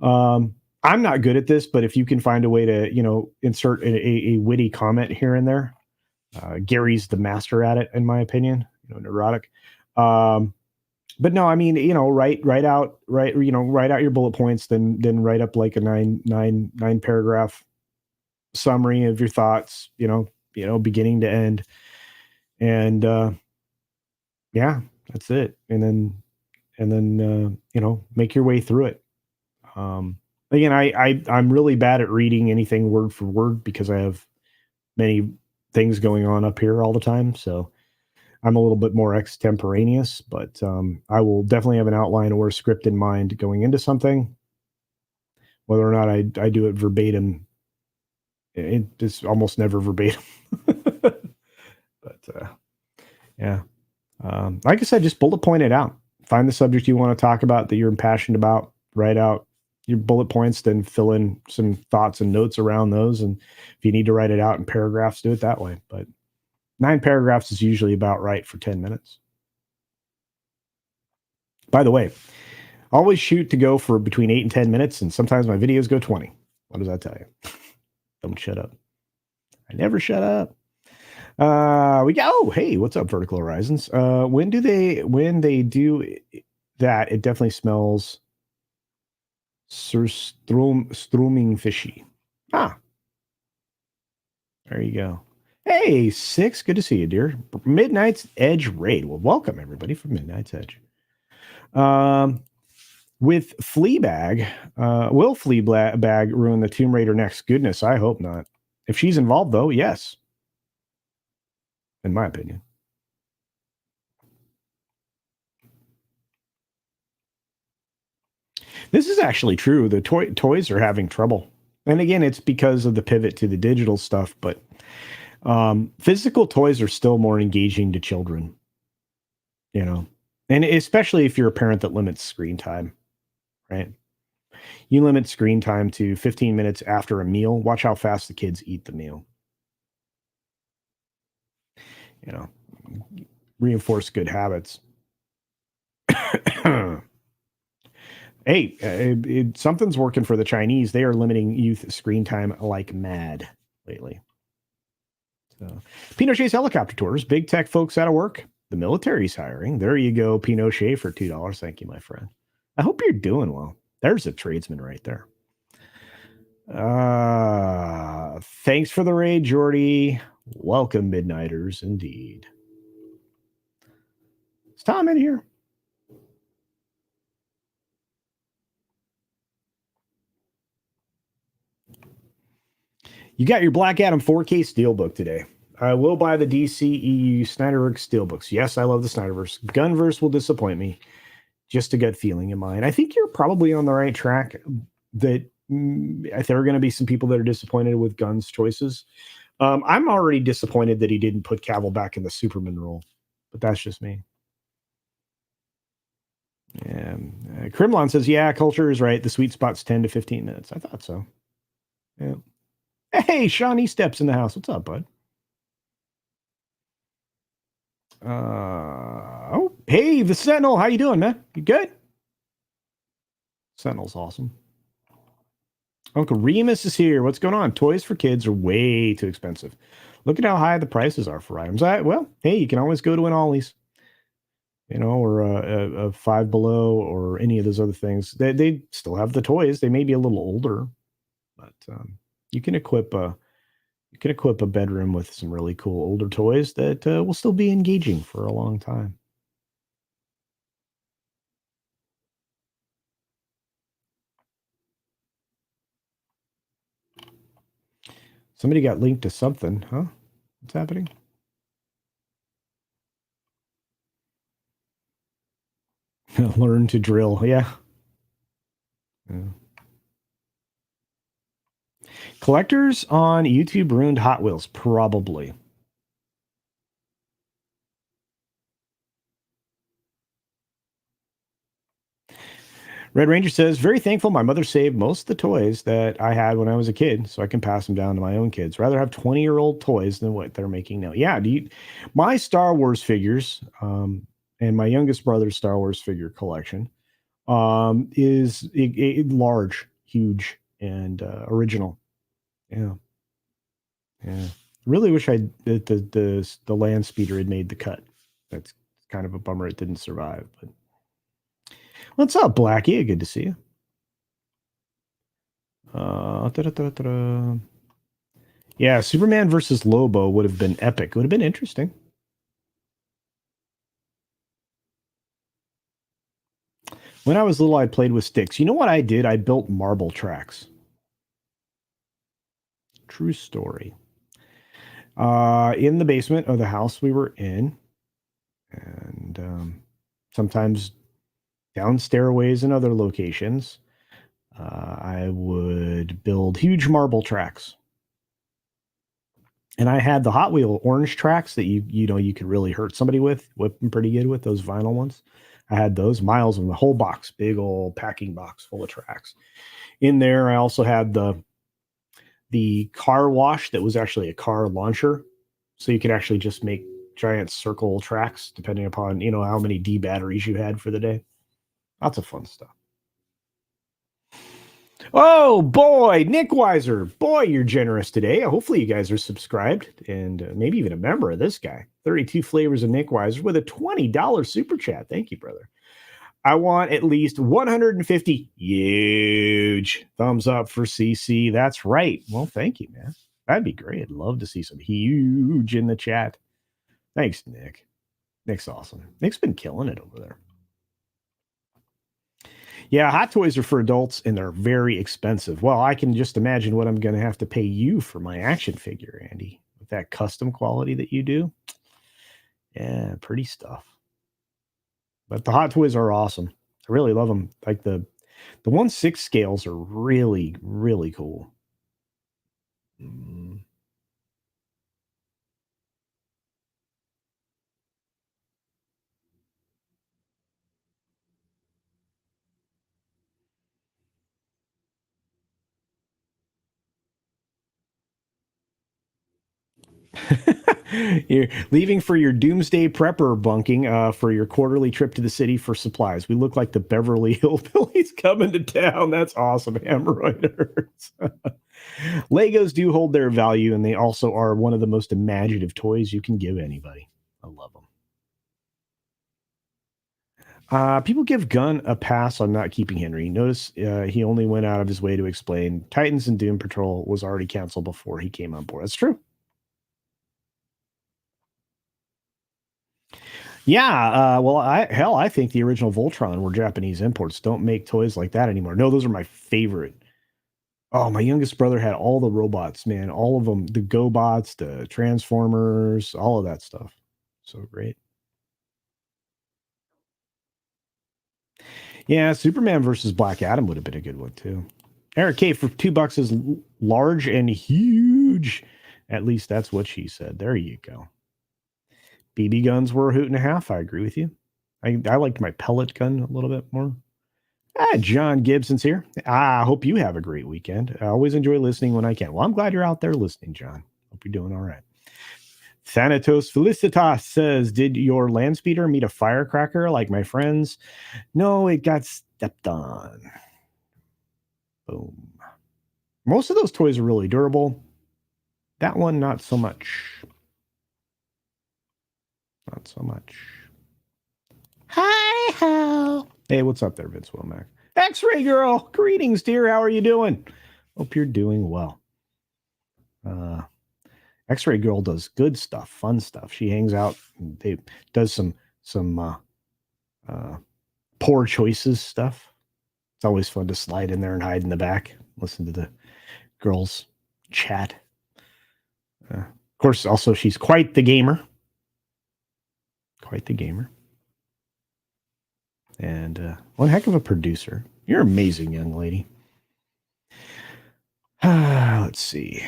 I'm not good at this, but if you can find a way to, insert a witty comment here and there, Gary's the master at it, in my opinion. Neurotic. But no, I mean, write out your bullet points, then write up like a nine paragraph summary of your thoughts, beginning to end, and yeah, that's it. And then make your way through it. Again, I'm really bad at reading anything word for word because I have many things going on up here all the time. So I'm a little bit more extemporaneous, but I will definitely have an outline or a script in mind going into something. Whether or not I do it verbatim, it's almost never verbatim. But yeah, like I said, just bullet point it out. Find the subject you want to talk about that you're passionate about. Write out your bullet points, then fill in some thoughts and notes around those. And if you need to write it out in paragraphs, do it that way. But 9 paragraphs is usually about right for 10 minutes. By the way, always shoot to go for between 8 and 10 minutes, and sometimes my videos go 20. What does that tell you? Don't shut up. I never shut up. Hey, what's up, Vertical Horizons? When they do that, it definitely smells stroming fishy. There you go. Hey, Six, good to see you, dear. Midnight's Edge raid. Well, welcome everybody from Midnight's Edge. With Fleabag, will Fleabag ruin the Tomb Raider next? Goodness, I hope not. If she's involved, though, yes. In my opinion. This is actually true. The toys are having trouble. And again, it's because of the pivot to the digital stuff, but physical toys are still more engaging to children, and especially if you're a parent that limits screen time, right? You limit screen time to 15 minutes after a meal. Watch how fast the kids eat the meal. Reinforce good habits. Hey, something's working for the Chinese. They are limiting youth screen time like mad lately. So, Pinochet's helicopter tours. Big tech folks out of work. The military's hiring. There you go, Pinochet for $2. Thank you, my friend. I hope you're doing well. There's a tradesman right there. Thanks for the raid, Jordy. Welcome, Midnighters, indeed. Is Tom in here? You got your Black Adam 4K Steelbook today. I will buy the DCEU Snyderverse Steelbooks. Yes, I love the Snyderverse. Gunverse will disappoint me. Just a gut feeling in mine. I think you're probably on the right track. That there are going to be some people that are disappointed with Gunn's choices. I'm already disappointed that he didn't put Cavill back in the Superman role, but that's just me. And Crimlon says, yeah, Culture is right. The sweet spot's 10 to 15 minutes. I thought so. Yeah. Hey, Shawnee Steps in the house. What's up, bud? Hey, the Sentinel. How you doing, man? You good? Sentinel's awesome. Uncle Remus is here. What's going on? Toys for kids are way too expensive. Look at how high the prices are for items. Well, hey, you can always go to an Ollie's, or a Five Below or any of those other things. They still have the toys. They may be a little older, but you can equip a bedroom with some really cool older toys that will still be engaging for a long time. Somebody got linked to something, huh? What's happening? Learn to drill. Yeah. Collectors on YouTube ruined Hot Wheels, probably. Red Ranger says, very thankful my mother saved most of the toys that I had when I was a kid so I can pass them down to my own kids. Rather have 20-year-old toys than what they're making now. Yeah, my Star Wars figures and my youngest brother's Star Wars figure collection is large, huge, and original. Yeah. Yeah. Really wish the land speeder had made the cut. That's kind of a bummer it didn't survive. But what's up, Blackie? Good to see you. Da-da-da-da-da. Yeah, Superman versus Lobo would have been epic. It would have been interesting. When I was little, I played with sticks. You know what I did? I built marble tracks. True story. In the basement of the house we were in, and sometimes down stairways and other locations, I would build huge marble tracks. And I had the Hot Wheel orange tracks that you could really hurt somebody with, whip them pretty good with those vinyl ones. I had those miles in the whole box, big old packing box full of tracks. In there, I also had the car wash that was actually a car launcher, so you could actually just make giant circle tracks depending upon how many D batteries you had for the day. Lots of fun stuff. Oh boy, Nick Weiser, boy, you're generous today. Hopefully you guys are subscribed and maybe even a member of this guy. 32 flavors of Nick Weiser with a $20 super chat. Thank you, brother. I want at least 150 huge thumbs up for CC. That's right. Well, thank you, man. That'd be great. I'd love to see some huge in the chat. Thanks, Nick. Nick's awesome. Nick's been killing it over there. Yeah, Hot Toys are for adults and they're very expensive. Well, I can just imagine what I'm going to have to pay you for my action figure, Andy, with that custom quality that you do. Yeah, pretty stuff. But the Hot Toys are awesome. I really love them. Like the 1/6 scales are really, really cool. Mm. You're leaving for your doomsday prepper bunking for your quarterly trip to the city for supplies. We look like the Beverly Hillbillies coming to town. That's awesome, hemorrhoiders. Legos do hold their value, and they also are one of the most imaginative toys you can give anybody. I love them. People give Gunn a pass on not keeping Henry. Notice he only went out of his way to explain Titans and Doom Patrol was already canceled before he came on board. That's true. Yeah, well, I think the original Voltron were Japanese imports. Don't make toys like that anymore. No, those are my favorite. Oh, my youngest brother had all the robots, man. All of them, the GoBots, the Transformers, all of that stuff. So great. Yeah, Superman versus Black Adam would have been a good one too. Eric K for $2 is large and huge. At least that's what she said. There you go. BB guns were a hoot and a half. I agree with you. I liked my pellet gun a little bit more. John Gibson's here. I hope you have a great weekend. I always enjoy listening when I can. Well, I'm glad you're out there listening, John. Hope you're doing all right. Thanatos Felicitas says, did your land speeder meet a firecracker like my friends? No, it got stepped on. Boom. Most of those toys are really durable. That one, not so much. Not so much. Hi ho. Hey, what's up there, Vince Womack? X-Ray Girl, greetings, dear. How are you doing? Hope you're doing well. X-Ray Girl does good stuff, fun stuff. She hangs out, and does some poor choices stuff. It's always fun to slide in there and hide in the back, listen to the girls chat. Of course, also she's quite the gamer. Quite the gamer. And one heck of a producer. You're amazing, young lady. Let's see.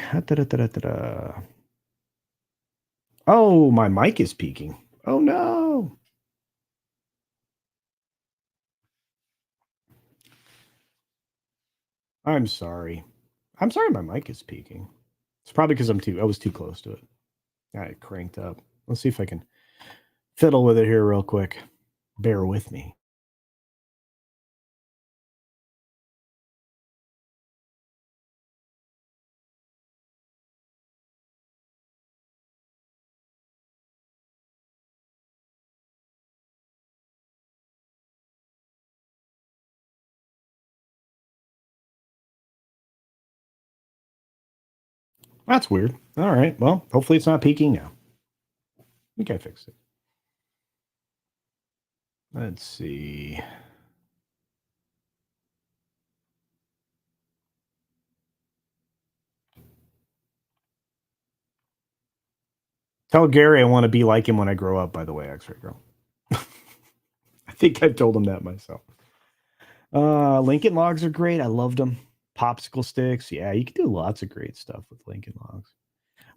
Oh, my mic is peaking. Oh, no. I'm sorry. I'm sorry my mic is peaking. It's probably because I was too close to it. I cranked up. Let's see if I can fiddle with it here real quick. Bear with me. That's weird. All right. Well, hopefully it's not peaking now. I think I fixed it. Let's see. Tell Gary I want to be like him when I grow up, by the way, X-Ray Girl. I think I've told him that myself. Lincoln Logs are great. I loved them. Popsicle sticks. Yeah, you can do lots of great stuff with Lincoln Logs.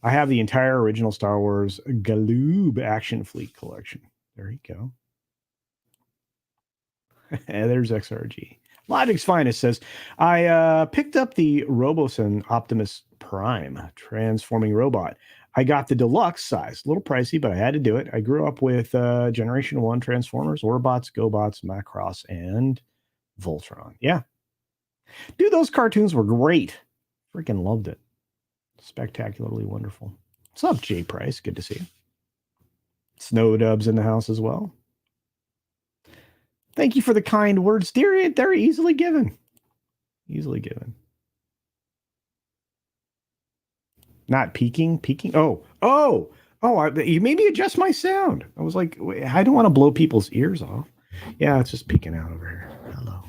I have the entire original Star Wars Galoob Action Fleet collection. There you go. And there's XRG. Logic's Finest says, I picked up the Robosen Optimus Prime transforming robot. I got the deluxe size, a little pricey, but I had to do it. I grew up with Generation 1 Transformers, Orbots, GoBots, Macross, and Voltron. Yeah. Dude, those cartoons were great. Freaking loved it. Spectacularly wonderful. What's up, Jay Price? Good to see you. Snow Dubs in the house as well. Thank you for the kind words, dear. They're easily given. Easily given. Not peaking. You made me adjust my sound. I was like, wait, I don't want to blow people's ears off. Yeah, it's just peeking out over here. Hello.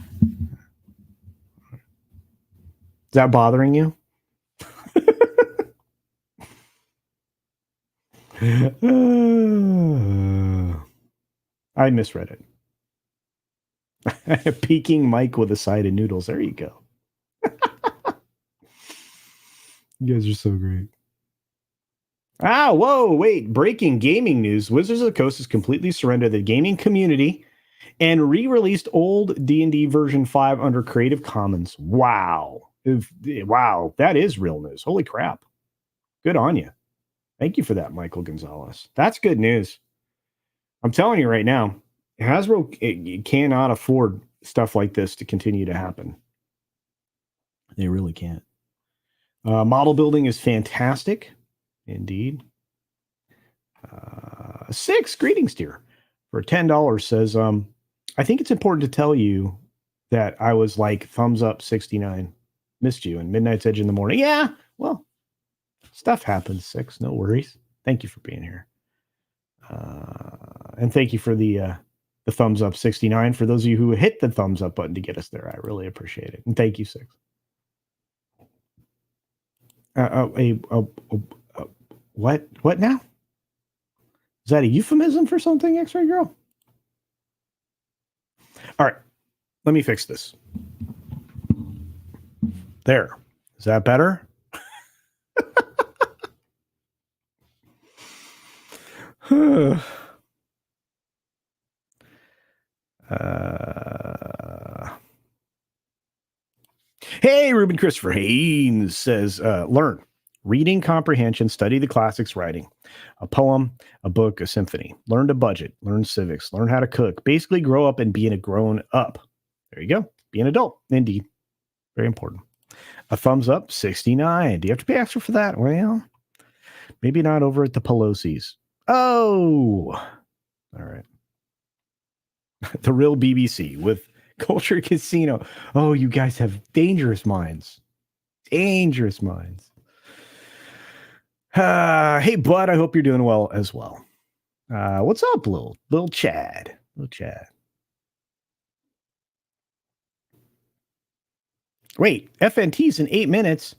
Is that bothering you? I misread it. Peaking Mike with a side of noodles. There you go. You guys are so great. Whoa, wait. Breaking gaming news. Wizards of the Coast has completely surrendered the gaming community and re-released old D&D version 5 under Creative Commons. Wow. Wow, that is real news. Holy crap. Good on you. Thank you for that, Michael Gonzalez. That's good news. I'm telling you right now, Hasbro it cannot afford stuff like this to continue to happen. They really can't. Model building is fantastic. Indeed. 6 greetings, dear. For $10 says, I think it's important to tell you that I was like thumbs up 69. Missed you and Midnight's Edge in the morning. Yeah, well, stuff happens, 6. No worries. Thank you for being here. And thank you for the thumbs up 69. For those of you who hit the thumbs up button to get us there, I really appreciate it. And thank you, 6. What now? Is that a euphemism for something, X-Ray Girl? All right, let me fix this. There. Is that better? Hey, Ruben Christopher Haynes says, learn. Reading comprehension, study the classics, writing. A poem, a book, a symphony. Learn to budget, learn civics, learn how to cook. Basically, grow up and being a grown up. There you go. Be an adult. Indeed. Very important. A thumbs up, 69. Do you have to pay extra for that? Well, maybe not over at the Pelosi's. Oh, all right. The real BBC with Culture Casino. Oh, you guys have dangerous minds. Dangerous minds. Hey, bud, I hope you're doing well as well. What's up, little Chad? Little Chad. Wait, FNT's in 8 minutes.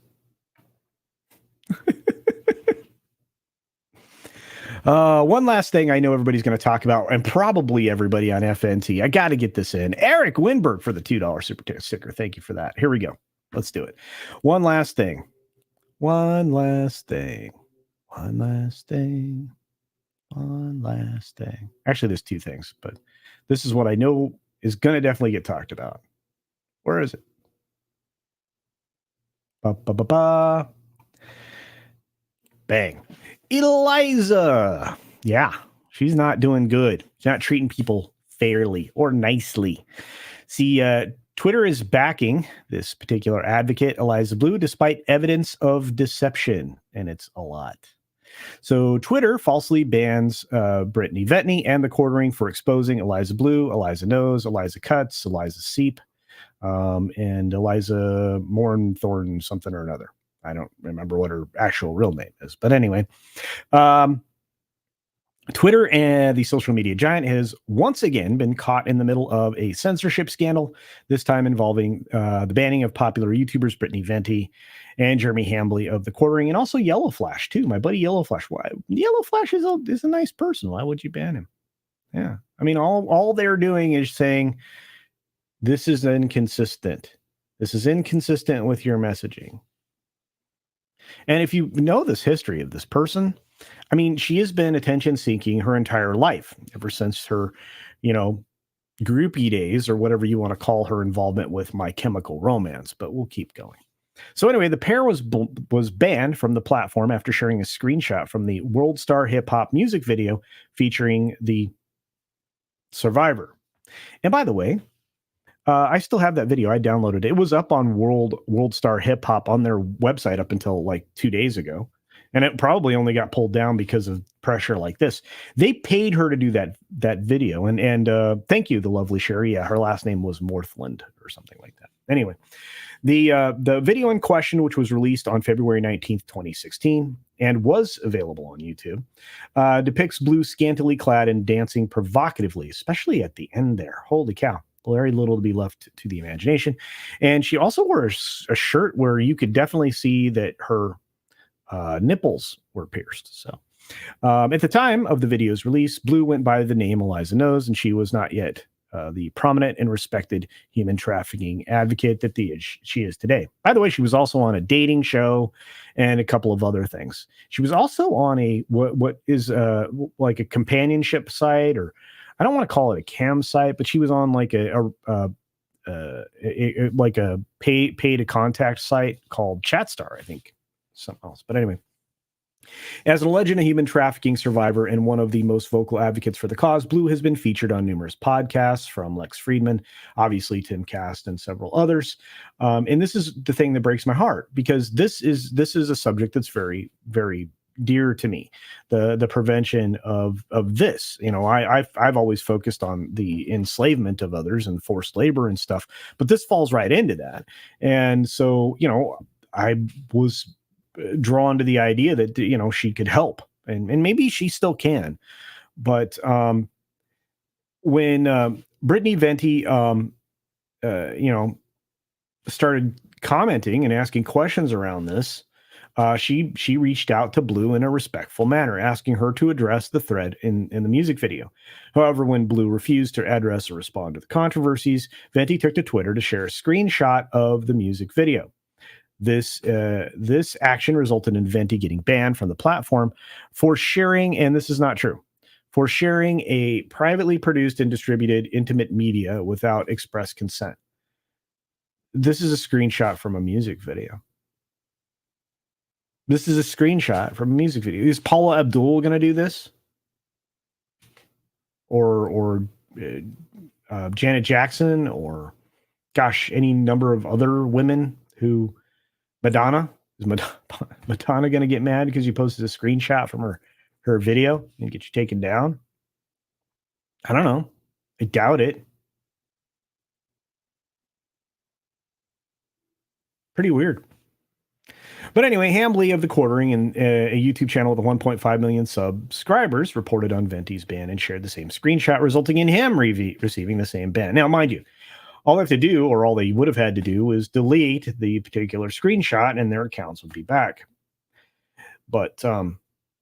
One last thing I know everybody's going to talk about, and probably everybody on FNT. I got to get this in. Eric Winberg for the $2 super sticker. Thank you for that. Here we go. Let's do it. One last thing. One last thing. One last thing. One last thing. Actually, there's two things, but this is what I know is going to definitely get talked about. Where is it? Ba-ba-ba-ba. Bang. Eliza. Yeah, she's not doing good. She's not treating people fairly or nicely. See, Twitter is backing this particular advocate, Eliza Blue, despite evidence of deception, and it's a lot. So Twitter falsely bans Brittany Vetney and the Quartering for exposing Eliza Blue, Eliza Knows, Eliza Cuts, Eliza Seep, and Eliza Mornthorne something or another. I don't remember what her actual real name is. But anyway, Twitter and the social media giant has once again been caught in the middle of a censorship scandal, this time involving the banning of popular YouTubers Brittany Venti and Jeremy Hambly of the Quartering, and also Yellow Flash too. My buddy Yellow Flash. Why? Yellow Flash is a nice person. Why would you ban him? Yeah, I mean, all they're doing is saying this is inconsistent. This is inconsistent with your messaging. And if you know this history of this person, I mean, she has been attention seeking her entire life, ever since her, groupie days, or whatever you want to call her involvement with My Chemical Romance. But we'll keep going. So anyway, the pair was banned from the platform after sharing a screenshot from the World Star Hip Hop music video featuring the Survivor. And by the way, I still have that video. I downloaded it. It was up on World Star Hip Hop on their website up until like 2 days ago. And it probably only got pulled down because of pressure like this. They paid her to do that video. And thank you, the lovely Sherry. Yeah, her last name was Morthland or something like that. Anyway, the video in question, which was released on February 19th, 2016, and was available on YouTube, depicts Blue scantily clad and dancing provocatively, especially at the end there. Holy cow. Very little to be left to the imagination. And she also wore a shirt where you could definitely see that her nipples were pierced. So at the time of the video's release, Blue went by the name Eliza Knows, and she was not yet the prominent and respected human trafficking advocate that she is today. By the way, she was also on a dating show and a couple of other things. She was also on a what is like a companionship site, or I don't want to call it a cam site, but she was on like like a pay to contact site called Chatstar, I think, something else. But anyway, as an alleged human trafficking survivor and one of the most vocal advocates for the cause, Blue has been featured on numerous podcasts from Lex Friedman, obviously Tim Cast, and several others. And this is the thing that breaks my heart, because this is a subject that's very, very dear to me. The prevention of this. I've always focused on the enslavement of others and forced labor and stuff, but this falls right into that. And so, I was drawn to the idea that she could help, and maybe she still can. But when Brittany Venti started commenting and asking questions around this, she reached out to Blue in a respectful manner, asking her to address the thread in the music video. However, when Blue refused to address or respond to the controversies, Venti took to Twitter to share a screenshot of the music video. This action resulted in Venti getting banned from the platform for sharing, and this is not true, for sharing a privately produced and distributed intimate media without express consent. This is a screenshot from a music video. This is a screenshot from a music video. Is Paula Abdul going to do this? Or Janet Jackson, or gosh, any number of other women who... Madonna? Is Madonna going to get mad because you posted a screenshot from her video and get you taken down? I don't know. I doubt it. Pretty weird. But anyway, Hambly of the Quartering, and a YouTube channel with 1.5 million subscribers, reported on Venti's ban and shared the same screenshot, resulting in him receiving the same ban. Now, mind you, all they have to do, or all they would have had to do, is delete the particular screenshot and their accounts would be back. But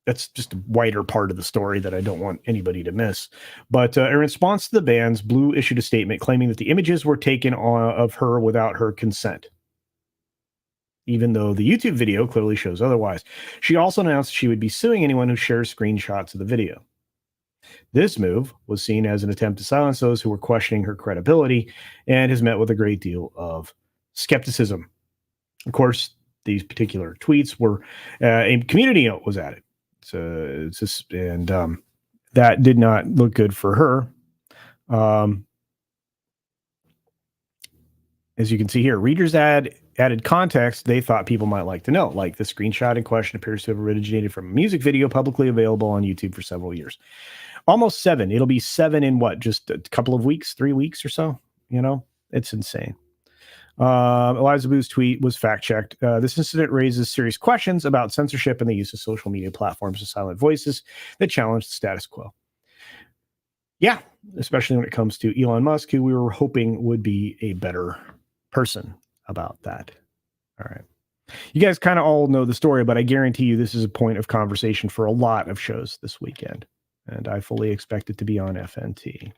that's just a wider part of the story that I don't want anybody to miss. But in response to the bans, Blue issued a statement claiming that the images were taken of her without her consent, even though the YouTube video clearly shows otherwise. She also announced she would be suing anyone who shares screenshots of the video. This move was seen as an attempt to silence those who were questioning her credibility and has met with a great deal of skepticism. Of course, these particular tweets were a community note was added. So it's just, and that did not look good for her. As you can see here, readers added context they thought people might like to know, like the screenshot in question appears to have originated from a music video publicly available on YouTube for several years. Almost 7. It'll be 7 in what? Just a couple of weeks, 3 weeks or so. You know, it's insane. Eliza Boo's tweet was fact-checked. This incident raises serious questions about censorship and the use of social media platforms to silent voices that challenge the status quo. Yeah, especially when it comes to Elon Musk, who we were hoping would be a better person about that. All right. You guys kind of all know the story, but I guarantee you this is a point of conversation for a lot of shows this weekend, and I fully expect it to be on FNT.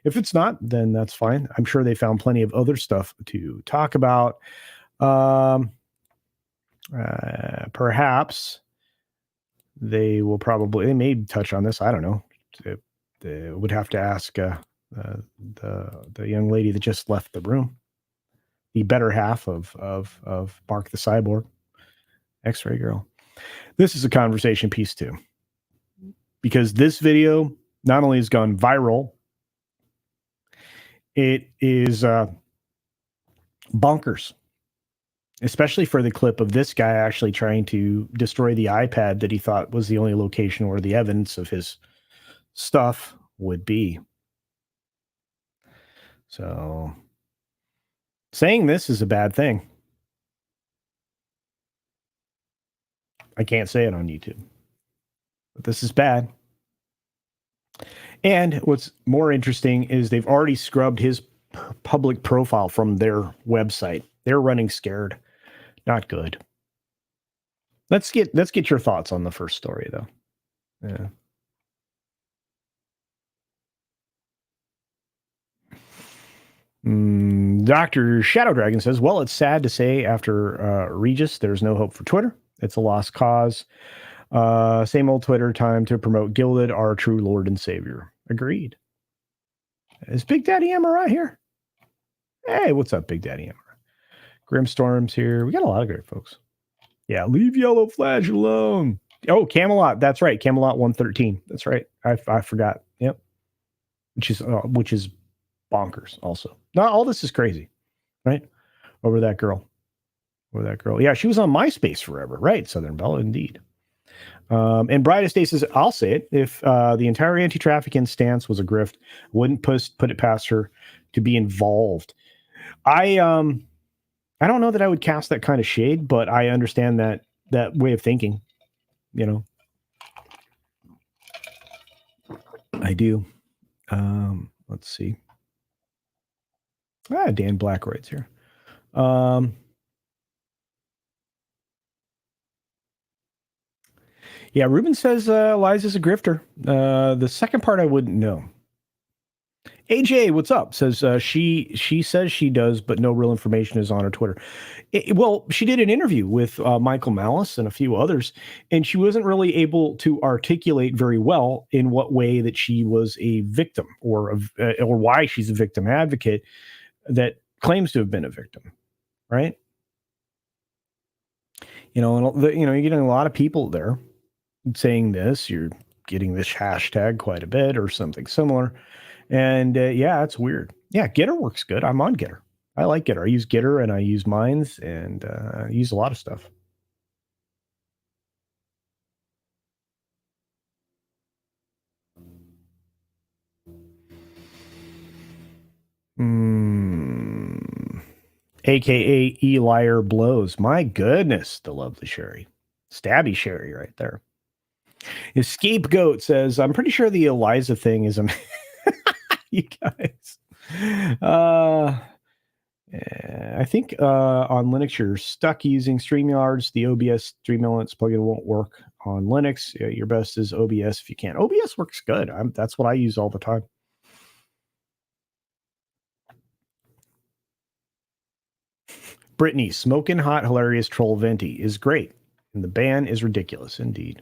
If it's not, then that's fine. I'm sure they found plenty of other stuff to talk about. Perhaps they may touch on this. I don't know. They would have to ask the young lady that just left the room, the better half of Mark the Cyborg, X-Ray Girl. This is a conversation piece too, because this video not only has gone viral, it is bonkers, especially for the clip of this guy actually trying to destroy the iPad that he thought was the only location where the evidence of his stuff would be. So saying this is a bad thing. I can't say it on YouTube, but this is bad. And what's more interesting is they've already scrubbed his public profile from their website. They're running scared. Not good. Let's get your thoughts on the first story, though. Yeah. Dr. Shadow Dragon says, well, it's sad to say after Regis, there's no hope for Twitter. It's a lost cause. Same old Twitter, time to promote Gilded, our true Lord and Savior. Agreed. Is Big Daddy Amarat here? Hey, what's up, Big Daddy Amarat? Grimstorm's here. We got a lot of great folks. Yeah, leave Yellow Flash alone. Oh, Camelot. That's right. Camelot 113. That's right. I forgot. Yep. Which is bonkers also. Not all this is crazy, right? Over that girl. Yeah, she was on MySpace forever, right? Southern Belle, indeed. And Brightest Day says, I'll say it. If the entire anti-trafficking stance was a grift, wouldn't put it past her to be involved. I don't know that I would cast that kind of shade, but I understand that way of thinking. You know, I do. Let's see. Dan Blackroyd's here. Yeah, Ruben says Liza's a grifter. The second part I wouldn't know. AJ, what's up? Says she says she does, but no real information is on her Twitter. Well, she did an interview with Michael Malice and a few others, and she wasn't really able to articulate very well in what way that she was a victim or why she's a victim advocate that claims to have been a victim, right? You know, and you're getting a lot of people there saying this. You're getting this hashtag quite a bit or something similar. And yeah, it's weird. Yeah, Gitter works good. I'm on Gitter. I like Gitter. I use Gitter and I use Minds and I use a lot of stuff. AKA E-Liar Blows. My goodness, the lovely Sherry. Stabby Sherry right there. His scapegoat says, I'm pretty sure the Eliza thing is a... You guys. I think on Linux you're stuck using StreamYards. The OBS Streamlabs plugin won't work on Linux. Your best is OBS if you can. OBS works good. That's what I use all the time. Brittany, smoking hot, hilarious troll venti is great. And the ban is ridiculous indeed.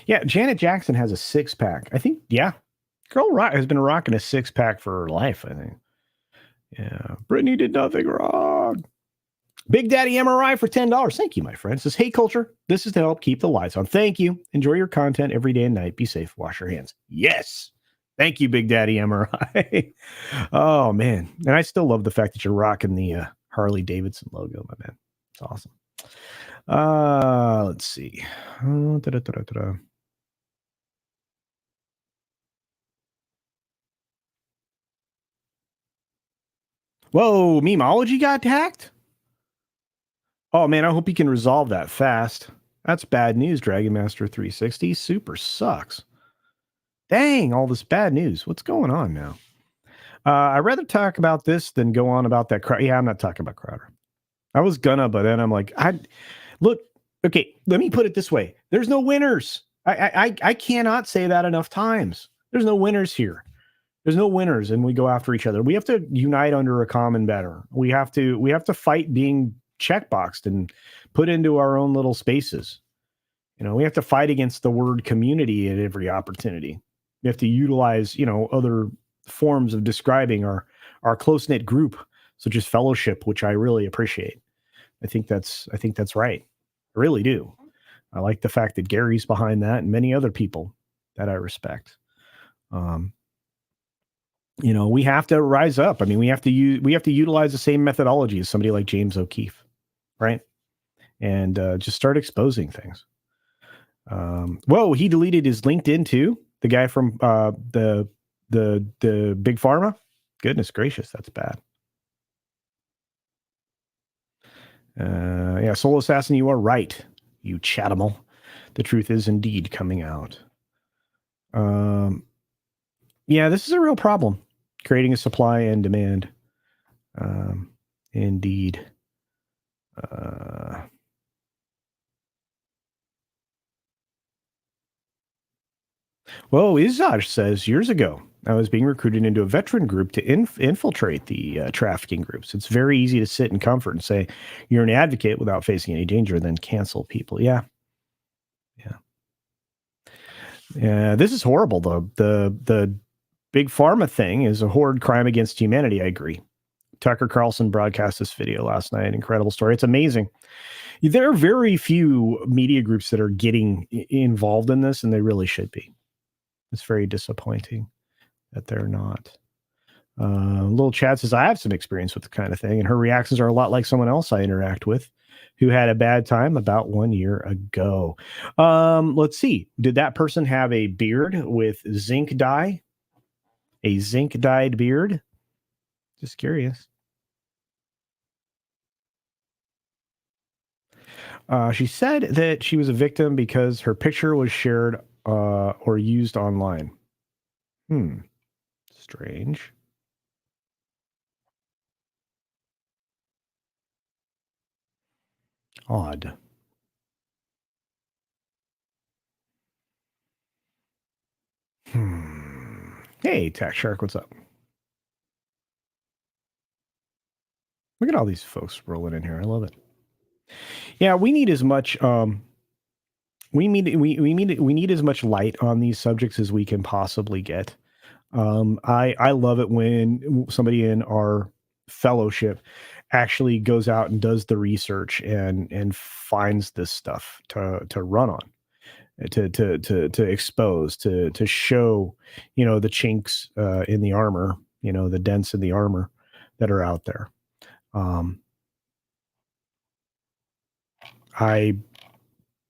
Yeah, Janet Jackson has a 6-pack. I think, yeah. Girl Rock has been rocking a 6-pack for her life, I think. Yeah. Brittany did nothing wrong. Big Daddy MRI for $10. Thank you, my friend. Says, hey, Culture, this is to help keep the lights on. Thank you. Enjoy your content every day and night. Be safe. Wash your hands. Yes. Thank you, Big Daddy MRI. Oh, man. And I still love the fact that you're rocking the Harley Davidson logo, my man. It's awesome. Let's see. Whoa, Memeology got hacked? Oh, man, I hope he can resolve that fast. That's bad news, Dragon Master 360. Super sucks. Dang, all this bad news. What's going on now? I'd rather talk about this than go on about that. Yeah, I'm not talking about Crowder. I was gonna, but then I'm like, look. Okay, let me put it this way: there's no winners. I cannot say that enough times. There's no winners here. There's no winners, and we go after each other. We have to unite under a common better. We have to fight being checkboxed and put into our own little spaces. You know, we have to fight against the word community at every opportunity. We have to utilize, other forms of describing our close-knit group, such as fellowship, which I really appreciate. I think that's right. I really do. I like the fact that Gary's behind that and many other people that I respect. We have to rise up. I mean, we have to utilize the same methodology as somebody like James O'Keefe, right? And just start exposing things. Whoa, he deleted his LinkedIn too. The guy from the big pharma. Goodness gracious, that's bad. Yeah, Soul Assassin, you are right, you chatimal. The truth is indeed coming out. Yeah, this is a real problem. Creating a supply and demand. Indeed. Well, Izaj says years ago, I was being recruited into a veteran group to infiltrate the trafficking groups. It's very easy to sit in comfort and say you're an advocate without facing any danger, then cancel people. Yeah. Yeah. This is horrible, though. The big pharma thing is a horrid crime against humanity. I agree. Tucker Carlson broadcast this video last night. Incredible story. It's amazing. There are very few media groups that are getting involved in this, and they really should be. It's very disappointing that they're not. Little Chad says, I have some experience with the kind of thing, and her reactions are a lot like someone else I interact with who had a bad time about 1 year ago. Let's see. Did that person have a beard with zinc dye? A zinc dyed beard? Just curious. She said that she was a victim because her picture was shared or used online. Strange. Odd. Hey, Tax Shark, what's up? Look at all these folks rolling in here. I love it. Yeah, we need as much we need as much light on these subjects as we can possibly get. I love it when somebody in our fellowship actually goes out and does the research and finds this stuff to run on, to expose, to show, the chinks in the armor, the dents in the armor that are out there.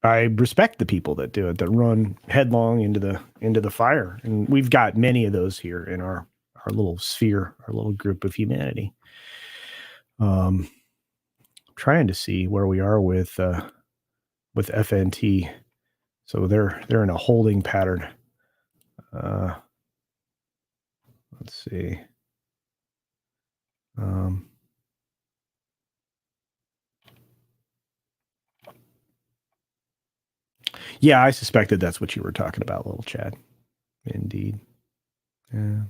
I respect the people that do it, that run headlong into the fire, and we've got many of those here in our little sphere, our little group of humanity. Trying to see where we are with FNT, so they're in a holding pattern. Let's see. Yeah, I suspected that's what you were talking about, little Chad. Indeed. Yeah.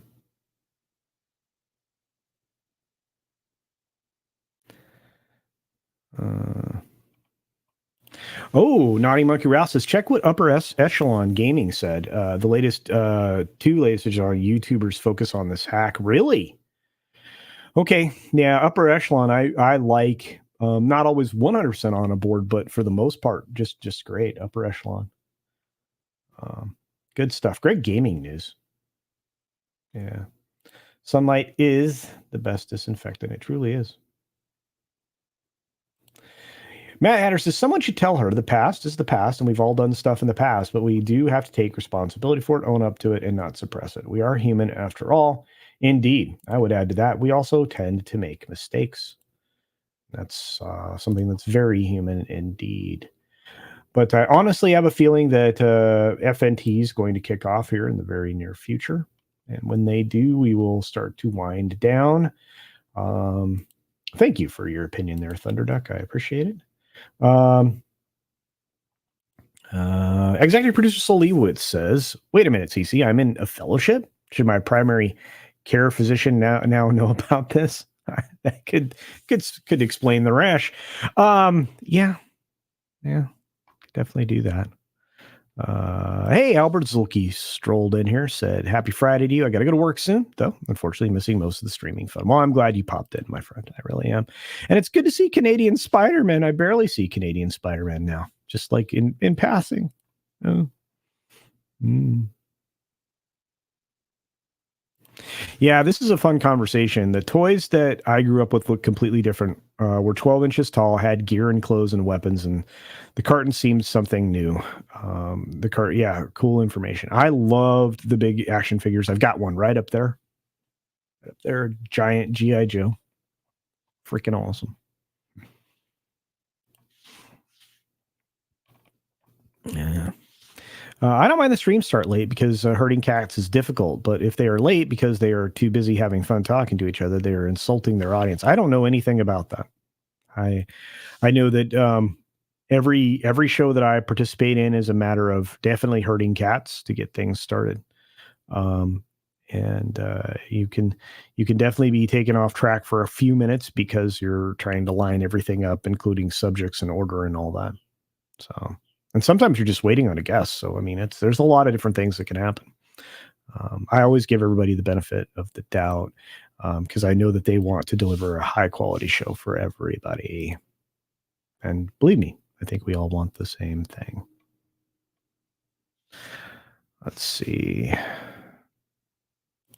Oh, Naughty Monkey Rouse says, check what Upper Echelon Gaming said. The latest, two latest are YouTubers focus on this hack. Really? Okay. Yeah, Upper Echelon, I like. Not always 100% on a board, but for the most part, just great. Upper Echelon. Good stuff. Great gaming news. Yeah. Sunlight is the best disinfectant. It truly is. Matt Hatter says someone should tell her the past is the past, and we've all done stuff in the past, but we do have to take responsibility for it, own up to it, and not suppress it. We are human after all. Indeed, I would add to that. We also tend to make mistakes. That's something that's very human indeed. But I honestly have a feeling that FNT is going to kick off here in the very near future. And when they do, we will start to wind down. Thank you for your opinion there, Thunderduck. I appreciate it. Executive producer Sol Leibowitz says, wait a minute, CC, I'm in a fellowship? Should my primary care physician now know about this? That could explain the rash. Yeah, definitely do that. Hey, Albert Zulke strolled in here, said, happy Friday to you. I got to go to work soon, though, unfortunately missing most of the streaming fun. Well, I'm glad you popped in, my friend. I really am. And it's good to see Canadian Spider-Man. I barely see Canadian Spider-Man now, just like in passing. Oh. Yeah, this is a fun conversation. The toys that I grew up with looked completely different. Were 12 inches tall, had gear and clothes and weapons, and the carton seemed something new. Cool information. I loved the big action figures. I've got one right up there. Giant G.I. Joe. Freaking awesome. Yeah. I don't mind the streams start late because herding cats is difficult. But if they are late because they are too busy having fun talking to each other, they are insulting their audience. I don't know anything about that. I know that every show that I participate in is a matter of definitely herding cats to get things started. And you can definitely be taken off track for a few minutes because you're trying to line everything up, including subjects and order and all that. So, and sometimes you're just waiting on a guest. So, I mean, there's a lot of different things that can happen. I always give everybody the benefit of the doubt because I know that they want to deliver a high quality show for everybody. And believe me, I think we all want the same thing. Let's see.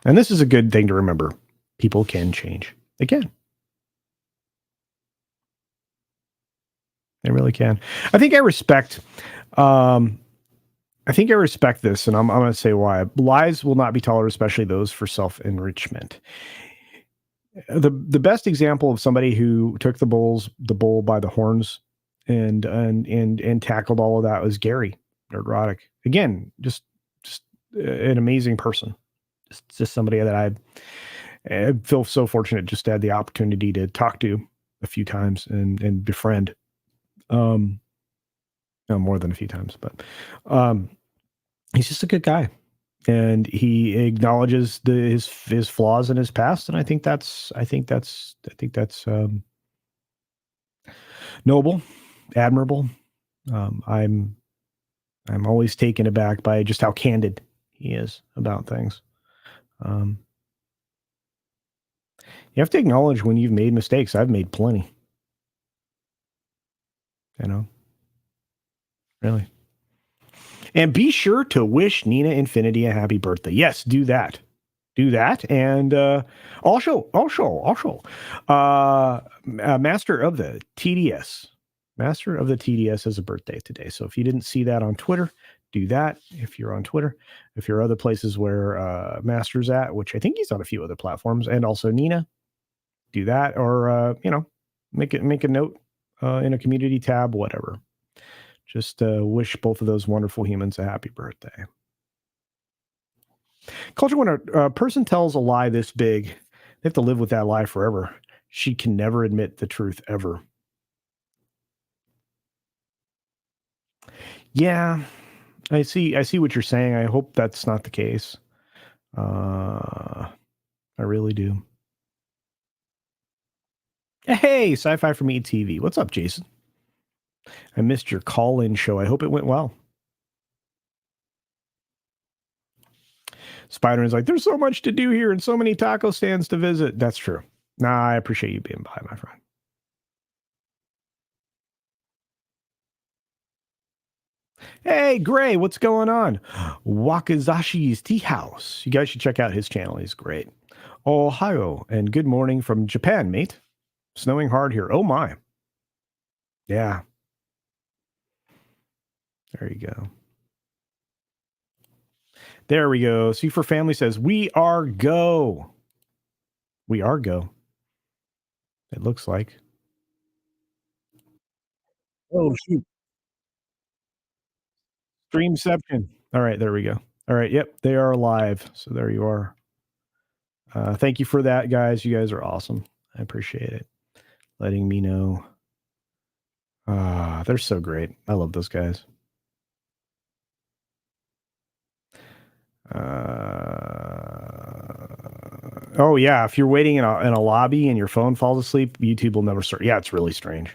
And this is a good thing to remember. People can change. They can. They really can. I think I respect this, and I'm going to say why. Lies will not be tolerated, especially those for self-enrichment. The best example of somebody who took the bull by the horns and tackled all of that was Gary Nerdrotic. Again, just an amazing person. Just somebody that I feel so fortunate just to have the opportunity to talk to a few times and befriend. No, more than a few times, but he's just a good guy, and he acknowledges his flaws in his past, and I think that's noble, admirable. I'm always taken aback by just how candid he is about things. You have to acknowledge when you've made mistakes. I've made plenty. Really. And be sure to wish Nina Infinity a happy birthday. Yes, do that. Do that. And also, Master of the TDS. Master of the TDS has a birthday today. So if you didn't see that on Twitter, do that. If you're on Twitter, if you're other places where Master's at, which I think he's on a few other platforms, and also Nina, do that. Or, make a note in a community tab, whatever. Just wish both of those wonderful humans a happy birthday. Culture, when a person tells a lie this big, they have to live with that lie forever. She can never admit the truth ever. Yeah. I see what you're saying. I hope that's not the case. I really do. Hey, Sci-Fi from ETV. What's up, Jason? I missed your call-in show. I hope it went well. Spider-Man's like, there's so much to do here and so many taco stands to visit. That's true. Nah, I appreciate you being by, my friend. Hey, Gray, what's going on? Wakazashi's Tea House. You guys should check out his channel. He's great. Ohio, and good morning from Japan, mate. Snowing hard here. Oh, my. Yeah. There you go. There we go. C for Family says, we are go. We are go. It looks like. Oh, shoot. Streamception. All right, there we go. All right, yep, they are live. So there you are. Thank you for that, guys. You guys are awesome. I appreciate it. Letting me know. They're so great. I love those guys. Oh yeah, if you're waiting in a lobby and your phone falls asleep, YouTube will never start. Yeah, it's really strange.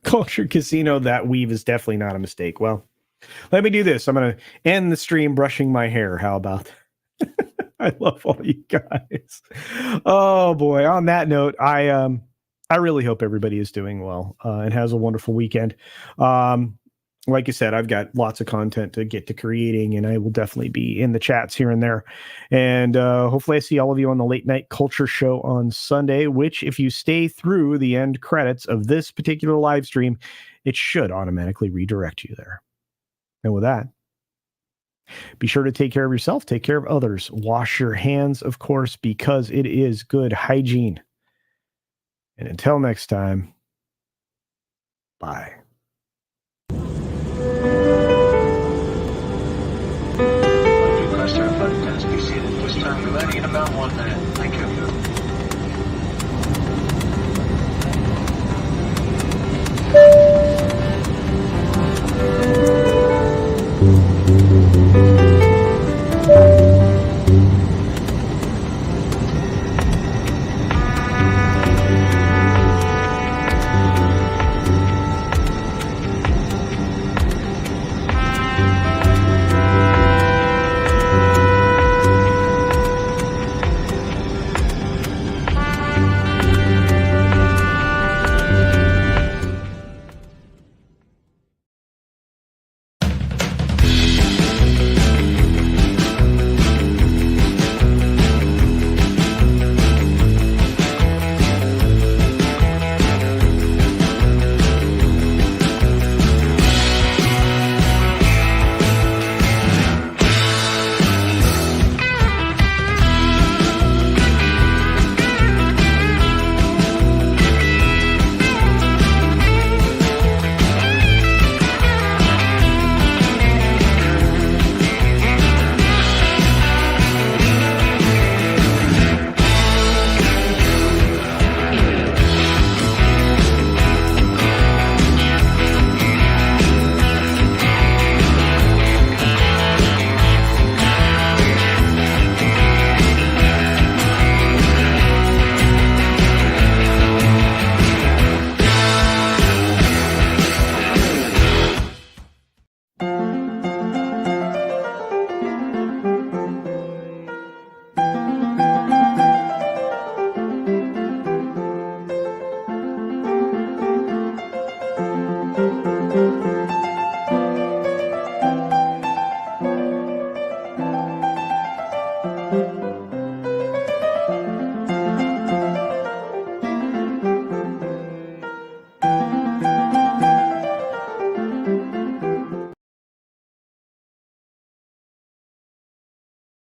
Culture Casino, that weave is definitely not a mistake. Well, let me do this. I'm going to end the stream brushing my hair. How about that? I love all you guys. Oh boy. On that note, I really hope everybody is doing well and has a wonderful weekend. Like I said, I've got lots of content to get to creating, and I will definitely be in the chats here and there. And hopefully I see all of you on the Late Night Culture Show on Sunday, which if you stay through the end credits of this particular live stream, it should automatically redirect you there. And with that, be sure to take care of yourself, take care of others. Wash your hands, of course, because it is good hygiene. And until next time, bye. Press our button as we see that this time we're landing in about 1 minute.